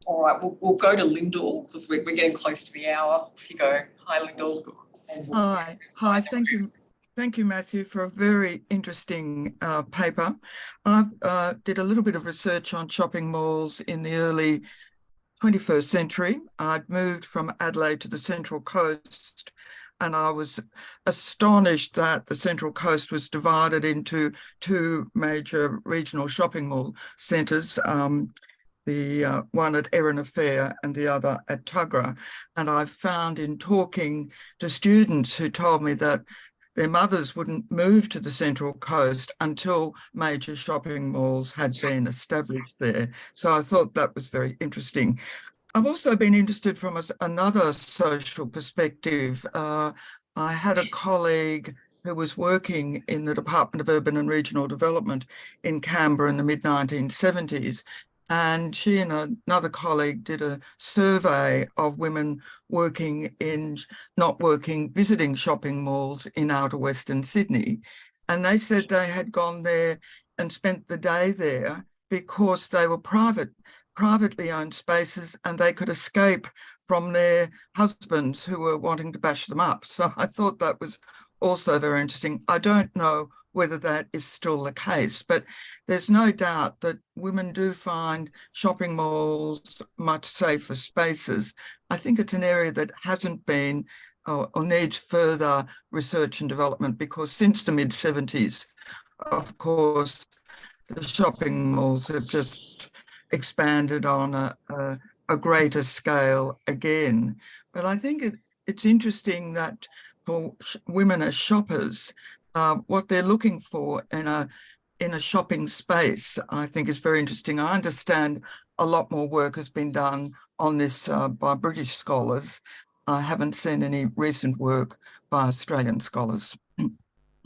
All right, we'll go to Lyndall because we're getting close to the hour. If you go, hi Lyndall. Hi. Thank you, Matthew, for a very interesting paper. I did a little bit of research on shopping malls in the early 21st century. I'd moved from Adelaide to the Central Coast, and I was astonished that the Central Coast was divided into two major regional shopping mall centres, the one at Katara Fair and the other at Tuggerah. And I found in talking to students who told me that their mothers wouldn't move to the Central Coast until major shopping malls had been established there. So I thought that was very interesting. I've also been interested from another social perspective. I had a colleague who was working in the Department of Urban and Regional Development in Canberra in the mid-1970s. And she and another colleague did a survey of women visiting shopping malls in outer Western Sydney. And they said they had gone there and spent the day there because they were privately owned spaces and they could escape from their husbands who were wanting to bash them up. So I thought that was also very interesting. I don't know whether that is still the case, but there's no doubt that women do find shopping malls much safer spaces. I think it's an area that hasn't been or needs further research and development because since the mid-70s, of course, the shopping malls have just expanded on a greater scale again. But I think it's interesting that for women as shoppers, what they're looking for in a shopping space, I think is very interesting. I understand a lot more work has been done on this by British scholars. I haven't seen any recent work by Australian scholars.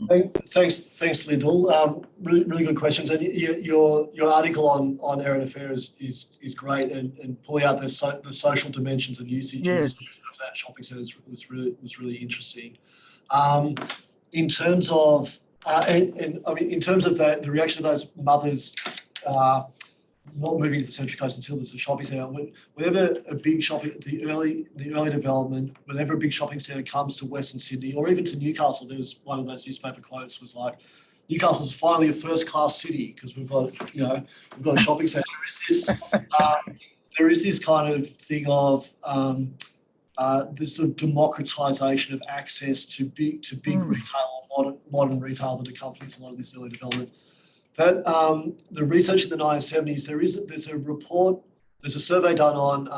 Thanks, Lyndall. Really good questions. And your article on Katara Fair is great, and pulling out the social dimensions and usages of that shopping centre was really interesting. In terms of in terms of the reaction of those mothers not moving to the Central Coast until there's a shopping centre. Whenever a big shopping, the early development, whenever a big shopping centre comes to Western Sydney or even to Newcastle, there was one of those newspaper quotes was like, "Newcastle's finally a first-class city because we've got a shopping centre." There is this kind of thing of this sort of democratisation of access to big retail or modern retail that accompanies a lot of this early development. That the research in the 1970s, there's a survey done on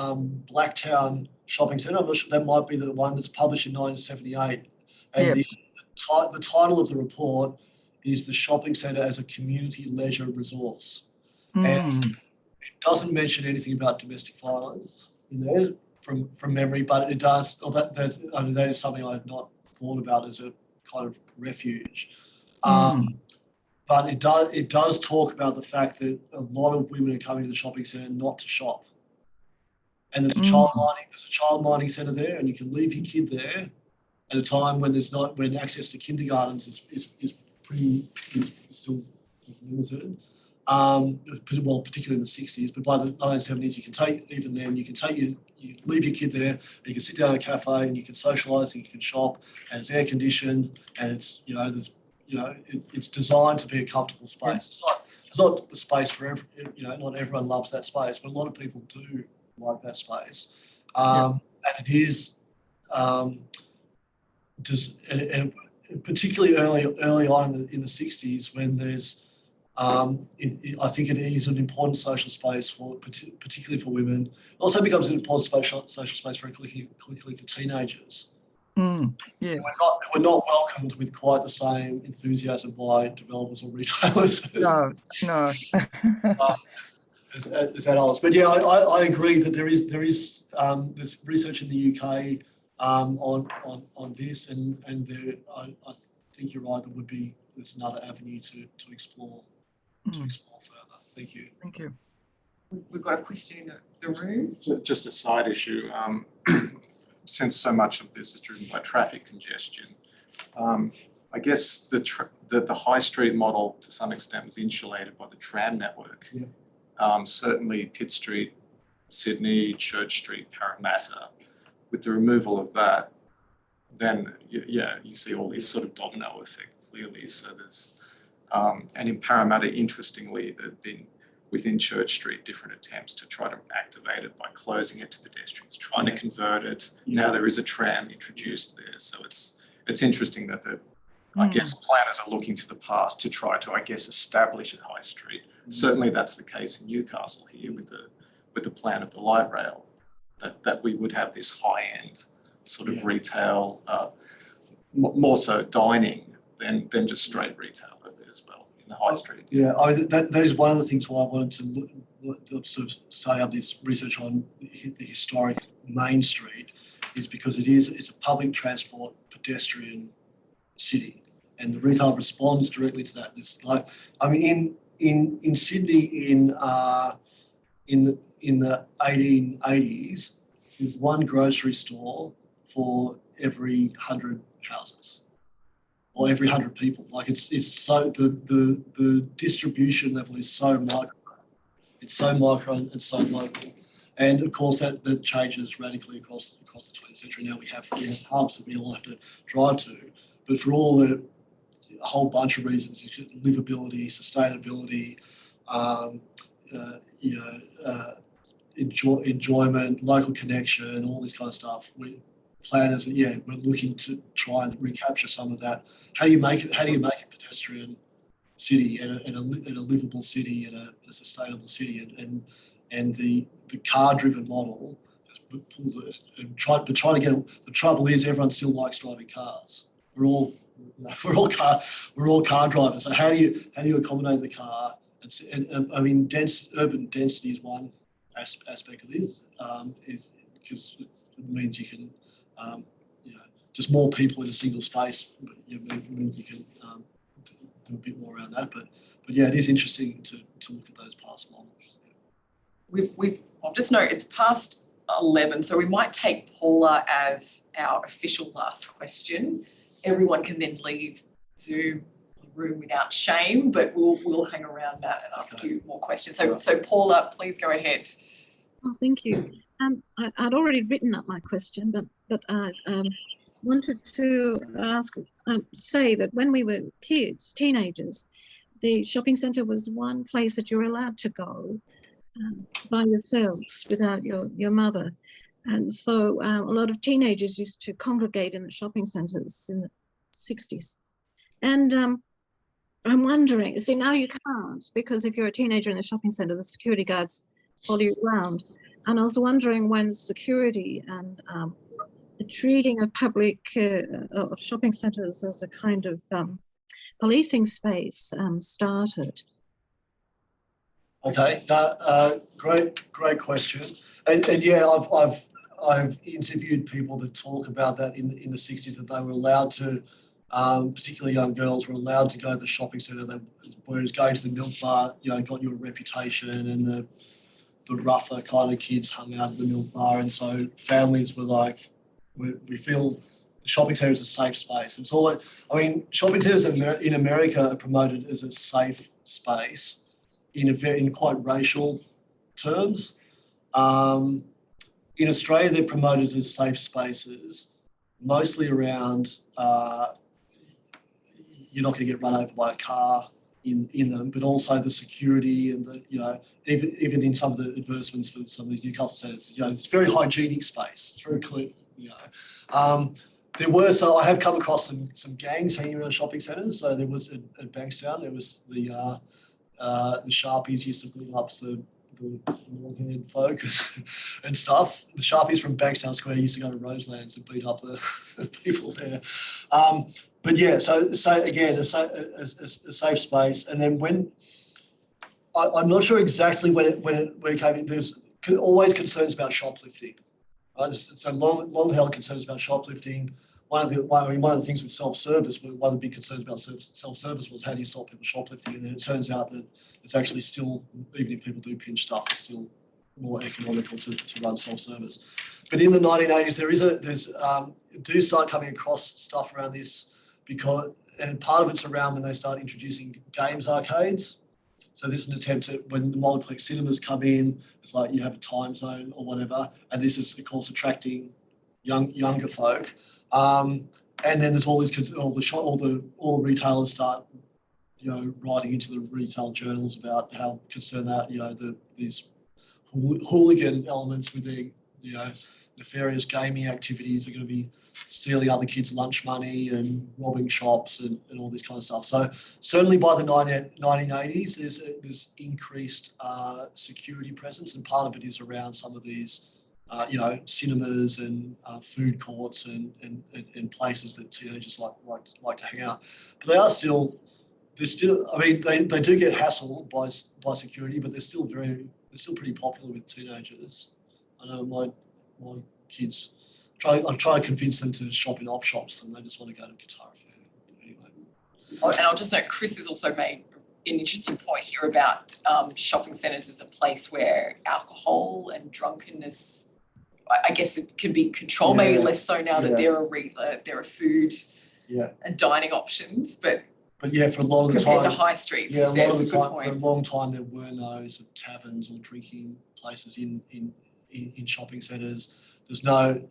Blacktown Shopping Centre. I'm not sure, that might be the one that's published in 1978. And the title of the report is "The Shopping Centre as a Community Leisure Resource." And it doesn't mention anything about domestic violence in there from memory, but it does. That is something I had not thought about as a kind of refuge. But it does talk about the fact that a lot of women are coming to the shopping centre not to shop. And there's a child mining centre there, and you can leave your kid there at a time when when access to kindergartens is still limited. well, particularly in the 60s, but by the 1970s, you leave your kid there, and you can sit down at a cafe and you can socialise and you can shop, and it's air conditioned, and it's it's designed to be a comfortable space. It's not the space for not everyone loves that space, but a lot of people do like that space, and it is and particularly early on in the 60s when there's. I think it is an important social space particularly for women. It also becomes an important social space very quickly for teenagers. Yeah. We're not welcomed with quite the same enthusiasm by developers or retailers. No. As adults, but yeah, I agree that there is there's research in the UK on this, and I think you're right. There's another avenue to explore. Further. Thank you. Thank you. We've got a question in the room. Just a side issue. Since so much of this is driven by traffic congestion, I guess the high street model to some extent was insulated by the tram network. Yeah. Certainly Pitt Street, Sydney, Church Street, Parramatta. With the removal of that, then you see all this sort of domino effect clearly. So there's and in Parramatta, interestingly, there have been within Church Street different attempts to try to activate it by closing it to pedestrians, trying to convert it. Now there is a tram introduced there, so it's interesting that I guess planners are looking to the past to try to establish a high street. Certainly that's the case in Newcastle here with the plan of the light rail, that we would have this high end sort of retail, more so dining than just straight retail as well in the high street. Yeah, that is one of the things why I wanted to sort of study up this research on the historic Main Street, is because it's a public transport pedestrian city, and the retail responds directly to that. In Sydney in the 1880s, there's one grocery store for every 100 houses. Or every 100 people. It's so the distribution level is so micro. It's so micro and so local. And of course that changes radically across the 20th century. Now we have hubs that we all have to drive to. But for a whole bunch of reasons, livability, sustainability, enjoyment, local connection, all this kind of stuff. Planners, we're looking to try and recapture some of that. How do you make it pedestrian city and a livable city and a sustainable city? And the car-driven model has pulled it and trying to get. The trouble is everyone still likes driving cars. We're all car drivers. So how do you accommodate the car? Urban density is one aspect of this, because it means you can. Just more people in a single space, means you can do a bit more around that. But yeah, it is interesting to look at those past models. I've just noted it's past 11, so we might take Paula as our official last question. Everyone can then leave Zoom room without shame, but we'll hang around, Matt, and ask you more questions. So Paula, please go ahead. Oh, thank you. I'd already written up my question, but I wanted to say that when we were kids, teenagers, the shopping centre was one place that you're allowed to go by yourselves without your mother. And so a lot of teenagers used to congregate in the shopping centres in the 60s. And I'm wondering, see, now you can't, because if you're a teenager in the shopping centre, the security guards follow you around. And I was wondering when security and the treating of public of shopping centres as a kind of policing space started. Okay, great question, and yeah, I've interviewed people that talk about that in the 60s, that they were allowed to, particularly young girls were allowed to go to the shopping centre, whereas going to the milk bar, got you a reputation, and the rougher kind of kids hung out at the milk bar, and so families were like, we feel the shopping centre is a safe space. It's always, shopping centres in America are promoted as a safe space, in quite racial terms. In Australia, they're promoted as safe spaces, mostly around you're not going to get run over by a car in them, but also the security and the, even in some of the advertisements for some of these Newcastle centres, it's very hygienic space. It's very clean, So I have come across some gangs hanging around shopping centres. So there was at Bankstown, there was the Sharpies used to beat up the long-haired folk and stuff. The Sharpies from Bankstown Square used to go to Roselands and beat up the people there. But yeah, so again, a safe space. And then when I'm not sure exactly when it came in, there's always concerns about shoplifting. Right? So long-held concerns about shoplifting. One of the things with self-service, one of the big concerns about self-service was how do you stop people shoplifting? And then it turns out that it's actually still, even if people do pinch stuff, it's still more economical to run self-service. But in the 1980s, do start coming across stuff around this and part of it's around when they start introducing games arcades. So this is an attempt at when the multiplex cinemas come in, it's like you have a time zone or whatever, and this is of course attracting younger folk. And then there's all the retailers start, writing into the retail journals about how concerned that these hooligan elements with their nefarious gaming activities are going to be stealing other kids' lunch money and robbing shops and all this kind of stuff. So certainly by the 1980s, there's this increased security presence, and part of it is around some of these cinemas and food courts and places that teenagers like to hang out. But they do get hassled by security, but they're still pretty popular with teenagers. I know my kids, I try to convince them to shop in op shops, and they just want to go to Katara Fair. Anyway. And I'll just note, Chris has also made an interesting point here about shopping centres as a place where alcohol and drunkenness, I guess it can be controlled, maybe less so now that there are food and dining options, but yeah, for a lot of the time, compared to high streets, for a long time there were no sort of taverns or drinking places in shopping centres. There's no,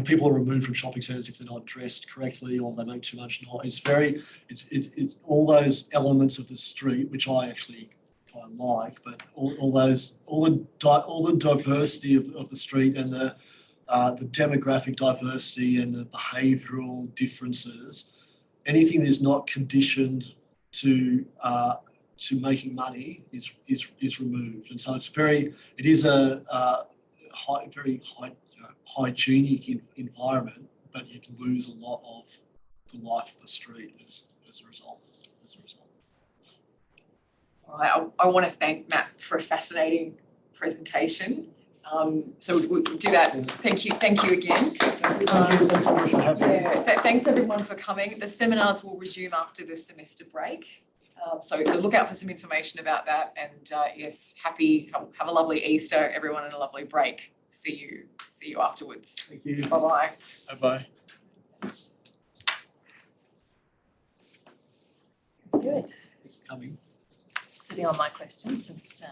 people are removed from shopping centres if they're not dressed correctly or they make too much noise. It's all those elements of the street, which I actually quite like, but all the diversity of the street and the demographic diversity and the behavioural differences, anything that is not conditioned to making money is removed, and so it is a very hygienic environment, but you'd lose a lot of the life of the street as a result. All right, I want to thank Matt for a fascinating presentation. So we'll do that. Thank you again. Thanks everyone for coming. The seminars will resume after the semester break. So look out for some information about that. And have a lovely Easter, everyone, and a lovely break. See you afterwards. Thank you. Bye-bye. Bye-bye. Good. Thanks for coming. Sitting on my questions since